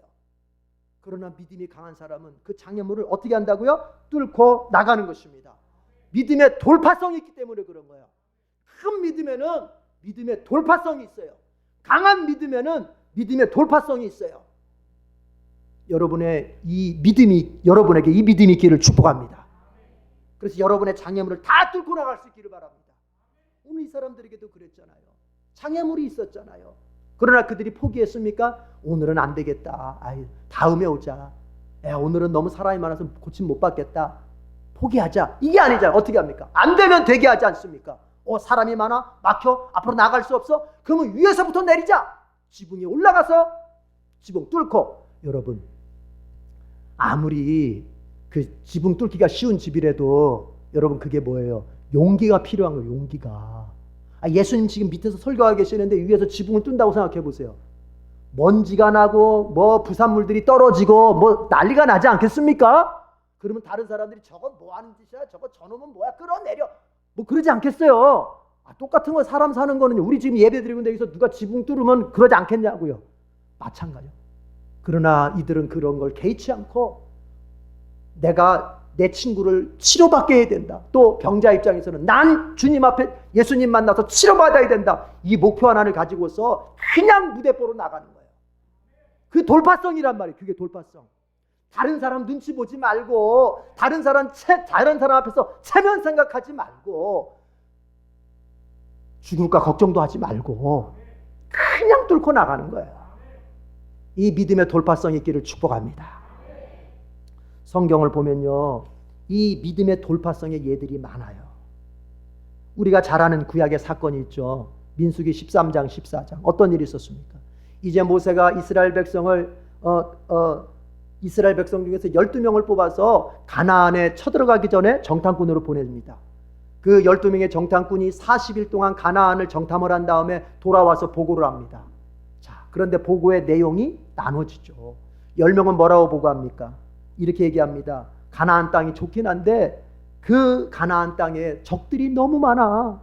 그러나 믿음이 강한 사람은 그 장애물을 어떻게 한다고요? 뚫고 나가는 것입니다. 믿음의 돌파성이 있기 때문에 그런 거예요. 큰 믿음에는 믿음의 돌파성이 있어요. 강한 믿음에는 믿음의 돌파성이 있어요. 여러분의 이 믿음이, 여러분에게 이 믿음이 있기를 축복합니다. 그래서 여러분의 장애물을 다 뚫고 나갈 수 있기를 바랍니다. 오늘 이 사람들에게도 그랬잖아요. 장애물이 있었잖아요. 그러나 그들이 포기했습니까? 오늘은 안 되겠다. 다음에 오자. 오늘은 너무 사람이 많아서 고침 못 받겠다. 포기하자. 이게 아니잖아요. 어떻게 합니까? 안 되면 되게 하지 않습니까? 사람이 많아? 막혀? 앞으로 나갈 수 없어? 그러면 위에서부터 내리자. 지붕에 올라가서 지붕 뚫고. 여러분, 아무리 그 지붕 뚫기가 쉬운 집이라도 여러분 그게 뭐예요? 용기가 필요한 거예요. 용기가. 예수님 지금 밑에서 설교하고 계시는데 위에서 지붕을 뚫는다고 생각해 보세요. 먼지가 나고 뭐 부산물들이 떨어지고 뭐 난리가 나지 않겠습니까? 그러면 다른 사람들이 저건 뭐 하는 짓이야? 저거 저놈은 뭐야? 끌어내려. 뭐 그러지 않겠어요? 똑같은 거 사람 사는 거는요. 우리 지금 예배 드리고 있는데 여기서 누가 지붕 뚫으면 그러지 않겠냐고요. 마찬가지요. 그러나 이들은 그런 걸 개의치 않고 내가 내 친구를 치료받게 해야 된다. 또 병자 입장에서는 난 주님 앞에 예수님 만나서 치료받아야 된다. 이 목표 하나를 가지고서 그냥 무대보로 나가는 거예요. 그 돌파성이란 말이에요. 그게 돌파성. 다른 사람 눈치 보지 말고 다른 사람 앞에서 체면 생각하지 말고 죽을까 걱정도 하지 말고 그냥 뚫고 나가는 거예요. 이 믿음의 돌파성이 있기를 축복합니다. 성경을 보면요, 이 믿음의 돌파성의 예들이 많아요. 우리가 잘 아는 구약의 사건이 있죠. 민수기 13장 14장. 어떤 일이 있었습니까? 이제 모세가 이스라엘 백성 중에서 12명을 뽑아서 가나안에 쳐들어가기 전에 정탐꾼으로 보냅니다. 그 12명의 정탐꾼이 40일 동안 가나안을 정탐을 한 다음에 돌아와서 보고를 합니다. 자, 그런데 보고의 내용이 나눠지죠. 10명은 뭐라고 보고합니까? 이렇게 얘기합니다. 가나안 땅이 좋긴 한데 그 가나안 땅에 적들이 너무 많아.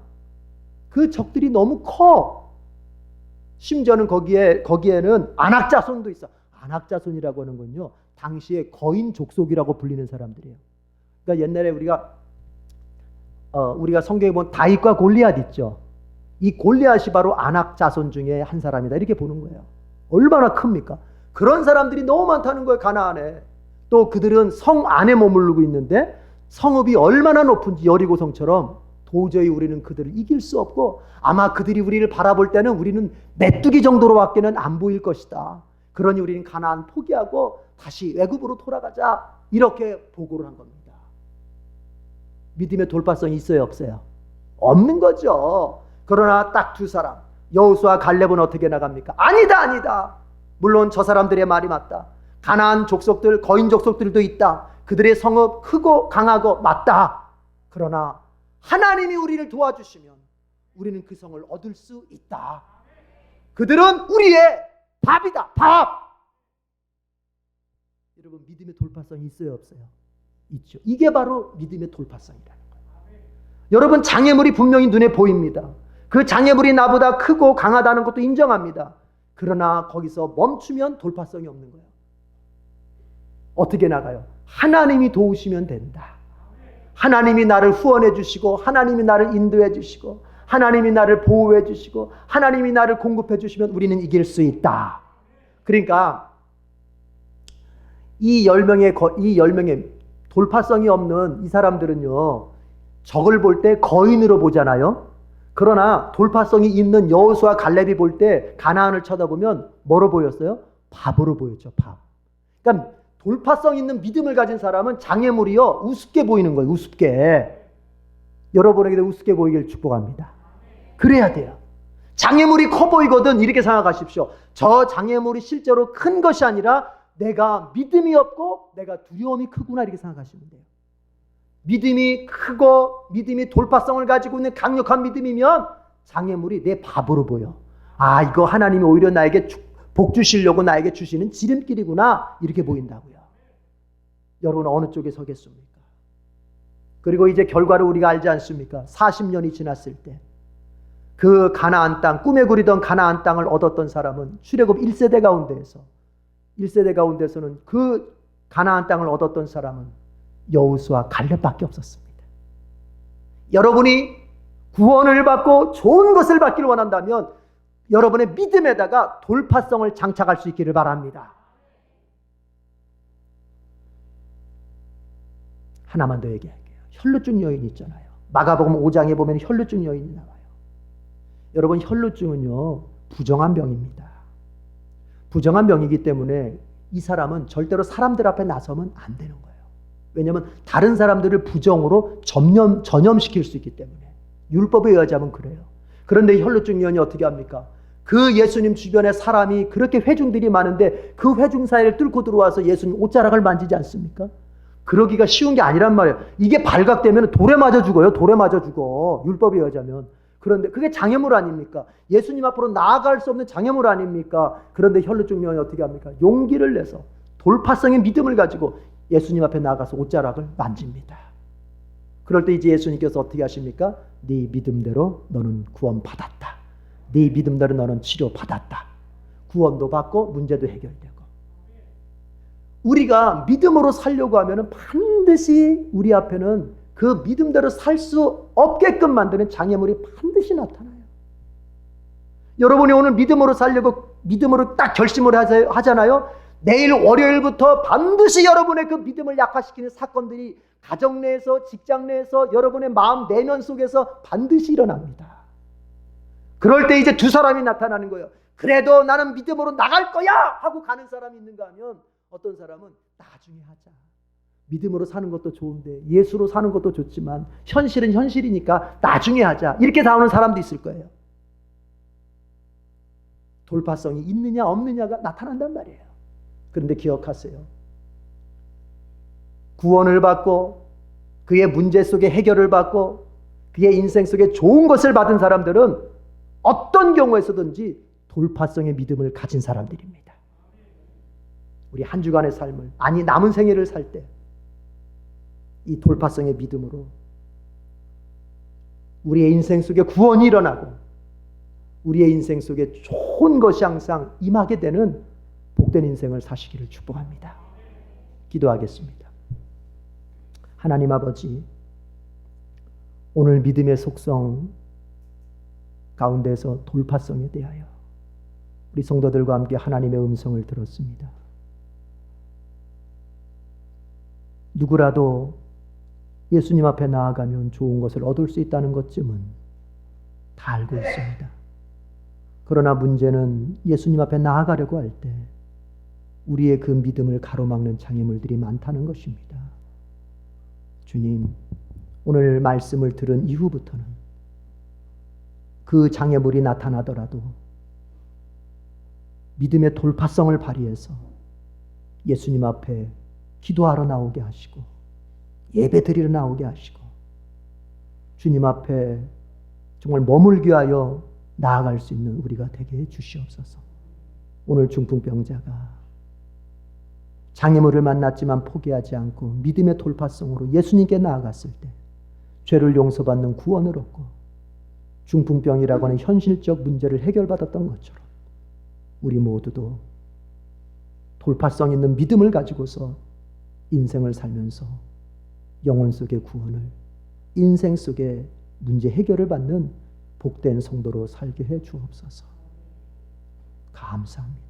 그 적들이 너무 커. 심지어는 거기에는 안악자손도 있어. 안악자손이라고 하는 건요, 당시에 거인 족속이라고 불리는 사람들이에요. 그러니까 옛날에 우리가 성경에 보면 다윗과 골리앗 있죠. 이 골리앗이 바로 안악자손 중에 한 사람이다. 이렇게 보는 거예요. 얼마나 큽니까? 그런 사람들이 너무 많다는 거예요. 가나안에. 또 그들은 성 안에 머무르고 있는데 성읍이 얼마나 높은지 여리고성처럼 도저히 우리는 그들을 이길 수 없고 아마 그들이 우리를 바라볼 때는 우리는 메뚜기 정도로밖에는 안 보일 것이다. 그러니 우리는 가나안 포기하고 다시 애굽으로 돌아가자. 이렇게 보고를 한 겁니다. 믿음의 돌파성이 있어요, 없어요? 없는 거죠. 그러나 딱 두 사람, 여호수아 갈렙은 어떻게 나갑니까? 아니다. 물론 저 사람들의 말이 맞다. 가나안 족속들, 거인 족속들도 있다. 그들의 성읍 크고 강하고 맞다. 그러나 하나님이 우리를 도와주시면 우리는 그 성을 얻을 수 있다. 그들은 우리의 밥이다. 밥. 여러분, 믿음의 돌파성이 있어요, 없어요? 있죠. 이게 바로 믿음의 돌파성이라는 거예요. 여러분, 장애물이 분명히 눈에 보입니다. 그 장애물이 나보다 크고 강하다는 것도 인정합니다. 그러나 거기서 멈추면 돌파성이 없는 거예요. 어떻게 나가요? 하나님이 도우시면 된다. 하나님이 나를 후원해 주시고 하나님이 나를 인도해 주시고 하나님이 나를 보호해 주시고 하나님이 나를 공급해 주시면 우리는 이길 수 있다. 그러니까 이 10명의 돌파성이 없는 이 사람들은요, 적을 볼 때 거인으로 보잖아요. 그러나 돌파성이 있는 여호수아 갈렙이 볼 때 가나안을 쳐다보면 뭐로 보였어요? 밥으로 보였죠. 밥. 그러니까 돌파성 있는 믿음을 가진 사람은 장애물이요 우습게 보이는 거예요. 우습게. 여러분에게도 우습게 보이길 축복합니다. 그래야 돼요. 장애물이 커 보이거든 이렇게 생각하십시오. 저 장애물이 실제로 큰 것이 아니라 내가 믿음이 없고 내가 두려움이 크구나 이렇게 생각하시면 돼요. 믿음이 크고 믿음이 돌파성을 가지고 있는 강력한 믿음이면 장애물이 내 바보로 보여. 아, 이거 하나님이 오히려 나에게 복 주시려고 나에게 주시는 지름길이구나 이렇게 보인다고요. 여러분 어느 쪽에 서겠습니까? 그리고 이제 결과를 우리가 알지 않습니까? 40년이 지났을 때 그 가나안 땅, 꿈에 그리던 가나안 땅을 얻었던 사람은 출애굽 1세대 가운데서는 그 가나안 땅을 얻었던 사람은 여호수아 갈렙밖에 없었습니다. 여러분이 구원을 받고 좋은 것을 받기를 원한다면 여러분의 믿음에다가 돌파성을 장착할 수 있기를 바랍니다. 하나만 더 얘기할게요. 혈루증 여인 있잖아요. 마가복음 5장에 보면 혈루증 여인이 나와요. 여러분 혈루증은요 부정한 병입니다. 부정한 병이기 때문에 이 사람은 절대로 사람들 앞에 나서면 안 되는 거예요. 왜냐하면 다른 사람들을 부정으로 전염시킬 수 있기 때문에. 율법에 의하자면 그래요. 그런데 혈루증 여인이 어떻게 합니까? 그 예수님 주변에 사람이 그렇게 회중들이 많은데 그 회중 사이를 뚫고 들어와서 예수님 옷자락을 만지지 않습니까? 그러기가 쉬운 게 아니란 말이에요. 이게 발각되면 돌에 맞아 죽어요. 돌에 맞아 죽어. 율법에 의하자면. 그런데 그게 장애물 아닙니까? 예수님 앞으로 나아갈 수 없는 장애물 아닙니까? 그런데 혈루증 여인이 어떻게 합니까? 용기를 내서 돌파성의 믿음을 가지고 예수님 앞에 나가서 옷자락을 만집니다. 그럴 때 이제 예수님께서 어떻게 하십니까? 네 믿음대로 너는 구원받았다. 네 믿음대로 너는 치료받았다. 구원도 받고 문제도 해결되고. 우리가 믿음으로 살려고 하면 반드시 우리 앞에는 그 믿음대로 살 수 없게끔 만드는 장애물이 반드시 나타나요. 여러분이 오늘 믿음으로 살려고 믿음으로 딱 결심을 하잖아요. 내일 월요일부터 반드시 여러분의 그 믿음을 약화시키는 사건들이 가정 내에서 직장 내에서 여러분의 마음 내면 속에서 반드시 일어납니다. 그럴 때 이제 두 사람이 나타나는 거예요. 그래도 나는 믿음으로 나갈 거야 하고 가는 사람이 있는가 하면 어떤 사람은 나중에 하자. 믿음으로 사는 것도 좋은데 예수로 사는 것도 좋지만 현실은 현실이니까 나중에 하자. 이렇게 나오는 사람도 있을 거예요. 돌파성이 있느냐 없느냐가 나타난단 말이에요. 그런데 기억하세요. 구원을 받고 그의 문제 속에 해결을 받고 그의 인생 속에 좋은 것을 받은 사람들은 어떤 경우에서든지 돌파성의 믿음을 가진 사람들입니다. 우리 한 주간의 삶을 아니 남은 생애를 살 때 이 돌파성의 믿음으로 우리의 인생 속에 구원이 일어나고 우리의 인생 속에 좋은 것이 항상 임하게 되는 복된 인생을 사시기를 축복합니다. 기도하겠습니다. 하나님 아버지, 오늘 믿음의 속성 가운데서 돌파성에 대하여 우리 성도들과 함께 하나님의 음성을 들었습니다. 누구라도 예수님 앞에 나아가면 좋은 것을 얻을 수 있다는 것쯤은 다 알고 있습니다. 그러나 문제는 예수님 앞에 나아가려고 할 때 우리의 그 믿음을 가로막는 장애물들이 많다는 것입니다. 주님, 오늘 말씀을 들은 이후부터는 그 장애물이 나타나더라도 믿음의 돌파성을 발휘해서 예수님 앞에 기도하러 나오게 하시고 예배 드리러 나오게 하시고 주님 앞에 정말 머물게 하여 나아갈 수 있는 우리가 되게 해 주시옵소서. 오늘 중풍병자가 장애물을 만났지만 포기하지 않고 믿음의 돌파성으로 예수님께 나아갔을 때 죄를 용서받는 구원을 얻고 중풍병이라고 하는 현실적 문제를 해결받았던 것처럼 우리 모두도 돌파성 있는 믿음을 가지고서 인생을 살면서 영혼 속의 구원을, 인생 속의 문제 해결을 받는 복된 성도로 살게 해 주옵소서. 감사합니다.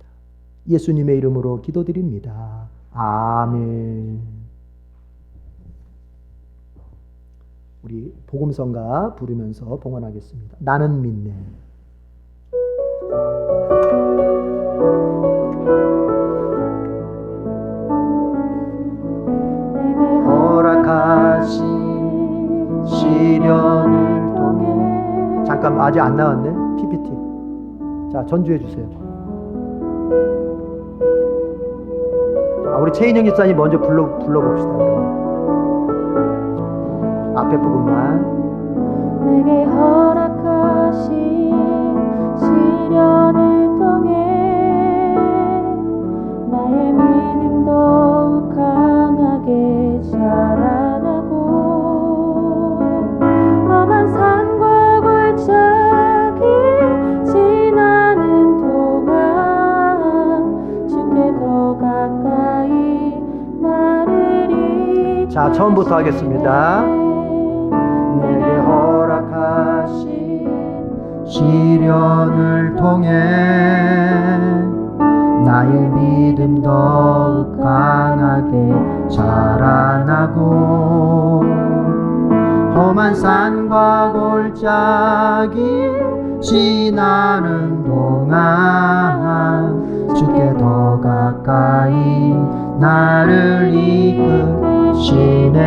예수님의 이름으로 기도드립니다. 아멘. 우리 복음성가 부르면서 봉헌하겠습니다. 나는 믿네. 잠깐 아직 안 나왔네. PPT. 자, 전주해 주세요. 우리 최인영 집사님 먼저 불러봅시다. 앞에 부분만. 내게 허락하신 시련을 통해 나의 믿음 더욱 강하게 자라나고 험한 산과 골짜기 지나는 동안 주께 더 가까이 나를 이끌 자, 처음부터 하겠습니다. 내게 허락하신 시련을 통해 나의 믿음 더욱 강하게 자라나고 험한 산과 골짜기 지나는 동안 주께 더 가까이 나를 이끄시네.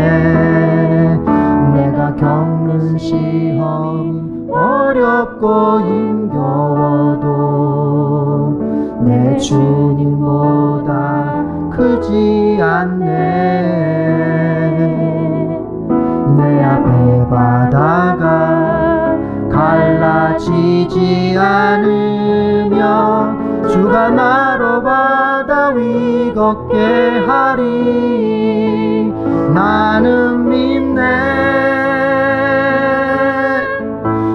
내가 겪는 시험 어렵고 힘겨워도 내 주님보다 크지 않네. 내 앞에 바다가 갈라지지 않으며 주가 나로 바다 위 걷게 하리. 나는 믿네.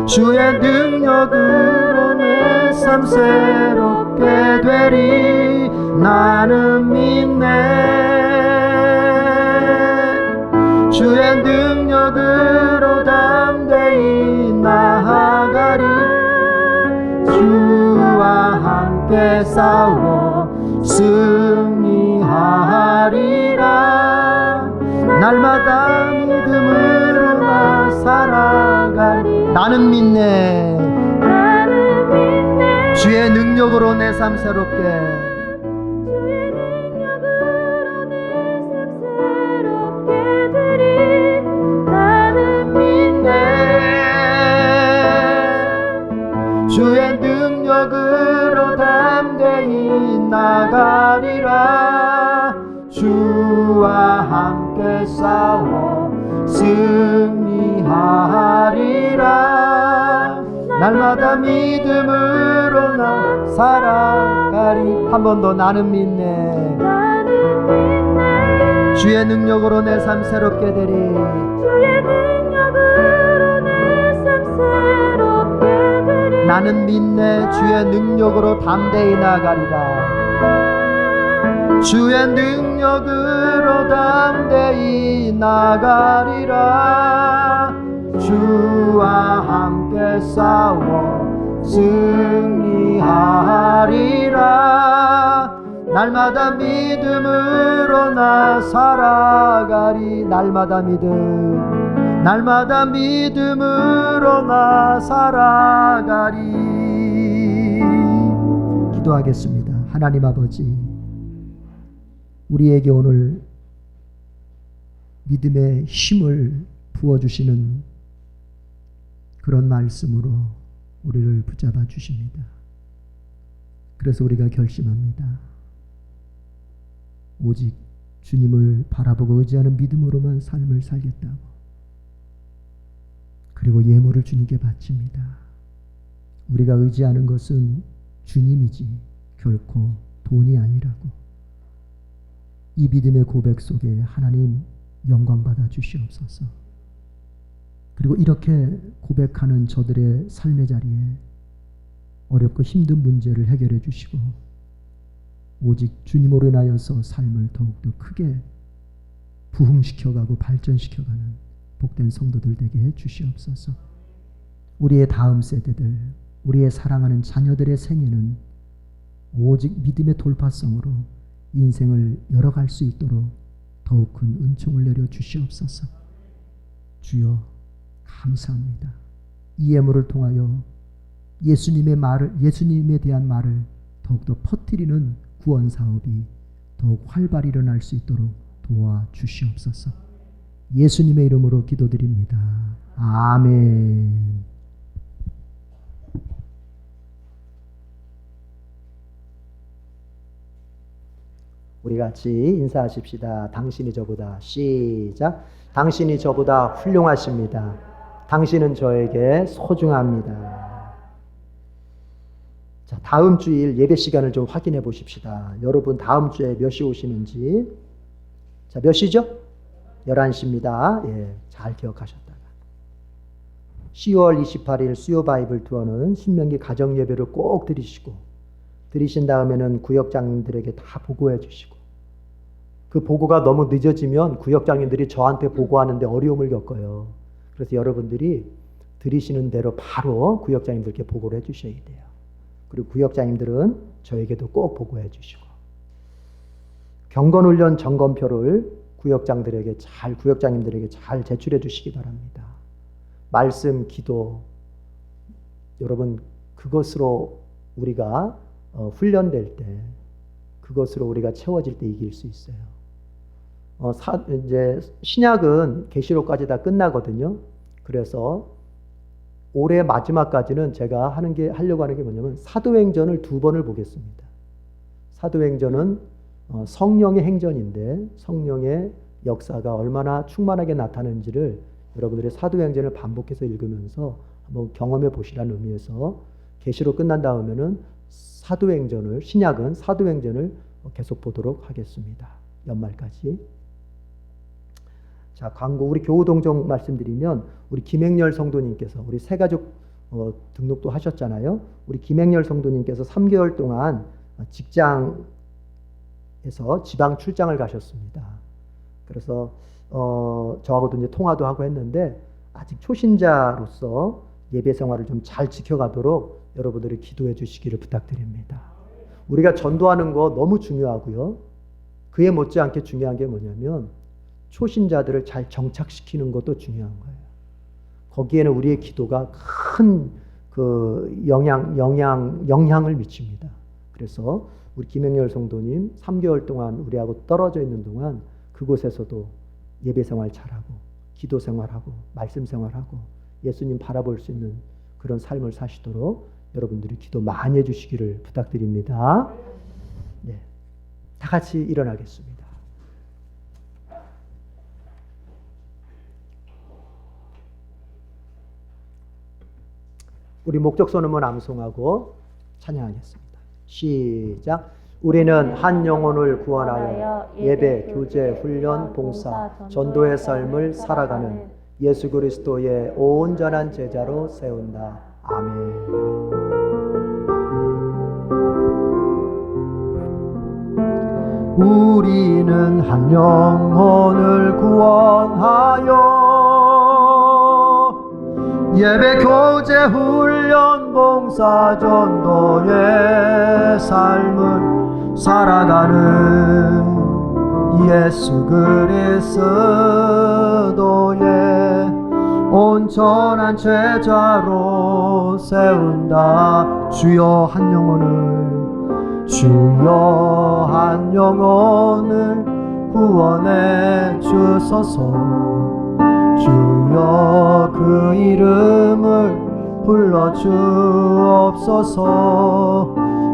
주의 능력으로 내 삶 새롭게 되리. 나는 믿네. 주의 능력으로 담대히 나아가리. 주와 함께 싸워 승리하리라. 날마다 믿음으로 나 살아가리. 나는 믿네. 주의 능력으로 내 삶 새롭게. 주의 능력으로 내 삶 새롭게 되리. 나는 믿네. 주의 능력으로 담대히 나가리라. 주와 함께 싸워 승리하리라. 날마다 믿음으로 나 살아가리. 한 번 더. 나는 믿네. 주의 능력으로 내 삶 새롭게 되리. 주의 능력으로 내 삶 새롭게 되리. 나는 믿네. 주의 능력으로 담대히 나가리라. 주의 능력으로 담대히 나가리라. 주와 함께 싸워 승리하리라. 날마다 믿음으로 나 살아가리. 날마다 믿음. 날마다 믿음으로 나 살아가리. 기도하겠습니다. 하나님 아버지, 우리에게 오늘 믿음의 힘을 부어주시는 그런 말씀으로 우리를 붙잡아 주십니다. 그래서 우리가 결심합니다. 오직 주님을 바라보고 의지하는 믿음으로만 삶을 살겠다고. 그리고 예물을 주님께 바칩니다. 우리가 의지하는 것은 주님이지 결코 돈이 아니라고. 이 믿음의 고백 속에 하나님 영광 받아 주시옵소서. 그리고 이렇게 고백하는 저들의 삶의 자리에 어렵고 힘든 문제를 해결해 주시고 오직 주님으로 인하여서 삶을 더욱더 크게 부흥시켜가고 발전시켜가는 복된 성도들 되게 해 주시옵소서. 우리의 다음 세대들, 우리의 사랑하는 자녀들의 생애는 오직 믿음의 돌파성으로 인생을 열어갈 수 있도록 더욱 큰 은총을 내려 주시옵소서. 주여 감사합니다. 이 예물을 통하여 예수님에 대한 말을 더욱더 퍼뜨리는 구원 사업이 더욱 활발히 일어날 수 있도록 도와주시옵소서. 예수님의 이름으로 기도드립니다. 아멘. 우리 같이 인사하십시다. 당신이 저보다 시작. 당신이 저보다 훌륭하십니다. 당신은 저에게 소중합니다. 자, 다음 주일 예배 시간을 좀 확인해 보십시다. 여러분 다음 주에 몇 시 오시는지. 자, 몇 시죠? 11시입니다. 예, 잘 기억하셨다가. 10월 28일 수요 바이블 투어는 신명기 가정 예배를 꼭 드리시고, 드리신 다음에는 구역장님들에게 다 보고해 주시고, 그 보고가 너무 늦어지면 구역장님들이 저한테 보고하는데 어려움을 겪어요. 그래서 여러분들이 드리시는 대로 바로 구역장님들께 보고를 해 주셔야 돼요. 그리고 구역장님들은 저에게도 꼭 보고해 주시고, 경건훈련 점검표를 구역장님들에게 잘 제출해 주시기 바랍니다. 말씀, 기도, 여러분 그것으로 우리가 훈련될 때, 그것으로 우리가 채워질 때 이길 수 있어요. 이제 신약은 계시록까지 다 끝나거든요. 그래서 올해 마지막까지는 제가 하려고 하는 게 뭐냐면 사도행전을 2번을 보겠습니다. 사도행전은 성령의 행전인데 성령의 역사가 얼마나 충만하게 나타나는지를 여러분들이 사도행전을 반복해서 읽으면서 한번 경험해 보시라는 의미에서 계시록 끝난 다음에는 신약은 사도행전을 계속 보도록 하겠습니다. 연말까지. 자, 광고 우리 교우동정 말씀드리면 우리 김행렬 성도님께서 우리 새가족 등록도 하셨잖아요. 우리 김행렬 성도님께서 3개월 동안 직장에서 지방 출장을 가셨습니다. 그래서 저하고도 이제 통화도 하고 했는데 아직 초신자로서 예배 생활을 좀 잘 지켜가도록 여러분들이 기도해 주시기를 부탁드립니다. 우리가 전도하는 거 너무 중요하고요. 그에 못지않게 중요한 게 뭐냐면 초신자들을 잘 정착시키는 것도 중요한 거예요. 거기에는 우리의 기도가 큰 그 영향을 미칩니다. 그래서 우리 김행렬 성도님 3개월 동안 우리하고 떨어져 있는 동안 그곳에서도 예배 생활 잘하고 기도 생활하고 말씀 생활하고 예수님 바라볼 수 있는 그런 삶을 사시도록 여러분들이 기도 많이 해주시기를 부탁드립니다. 네, 다 같이 일어나겠습니다. 우리 목적선언문 암송하고 찬양하겠습니다. 시작. 우리는 한 영혼을 구원하여 예배, 교제, 훈련, 봉사, 전도의 삶을 살아가는 예수 그리스도의 온전한 제자로 세운다. 아멘. 우리는 한 영혼을 구원하여 예배, 교제, 훈련, 봉사, 전도의 삶을 살아가는 예수 그리스도의 온전한 제자로 세운다. 주여 한 영혼을 구원해 주소서. 주여 그 이름을 불러 주옵소서.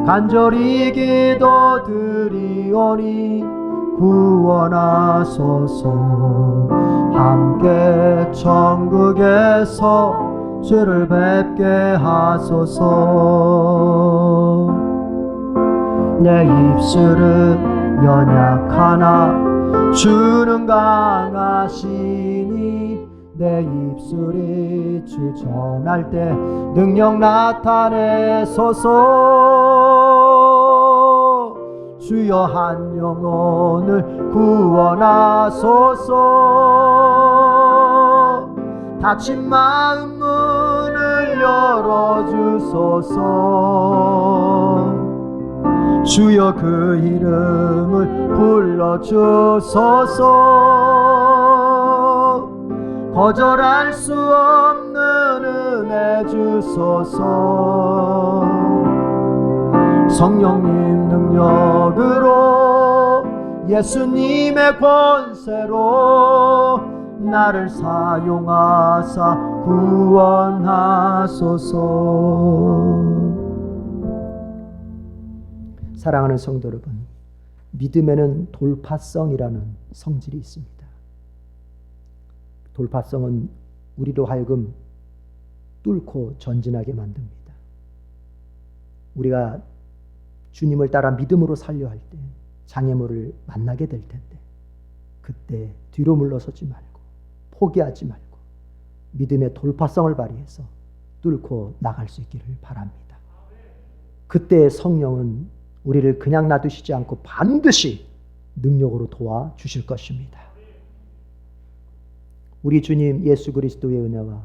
간절히 기도드리오니 구원하소서. 함께 천국에서 주를 뵙게 하소서. 내 입술은 연약하나 주는 강하시니 내 입술이 주 전할 때 능력 나타내소서. 주여 한 영혼을 구원하소서. 닫힌 마음 문을 열어주소서. 주여 그 이름을 불러주소서. 거절할 수 없는 은혜 주소서. 성령님 능력으로 예수님의 권세로 나를 사용하사 구원하소서. 사랑하는 성도 여러분, 믿음에는 돌파성이라는 성질이 있습니다. 돌파성은 우리로 하여금 뚫고 전진하게 만듭니다. 우리가 주님을 따라 믿음으로 살려 할 때 장애물을 만나게 될 텐데 그때 뒤로 물러서지 말고 포기하지 말고 믿음의 돌파성을 발휘해서 뚫고 나갈 수 있기를 바랍니다. 그때 성령은 우리를 그냥 놔두시지 않고 반드시 능력으로 도와주실 것입니다. 우리 주님 예수 그리스도의 은혜와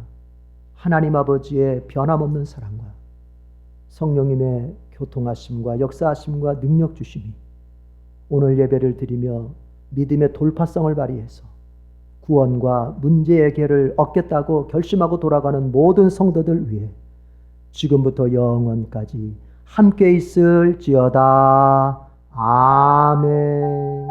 하나님 아버지의 변함없는 사랑과 성령님의 교통하심과 역사하심과 능력 주심이 오늘 예배를 드리며 믿음의 돌파성을 발휘해서 구원과 문제 해결을 얻겠다고 결심하고 돌아가는 모든 성도들 위해 지금부터 영원까지 함께 있을지어다. 아멘.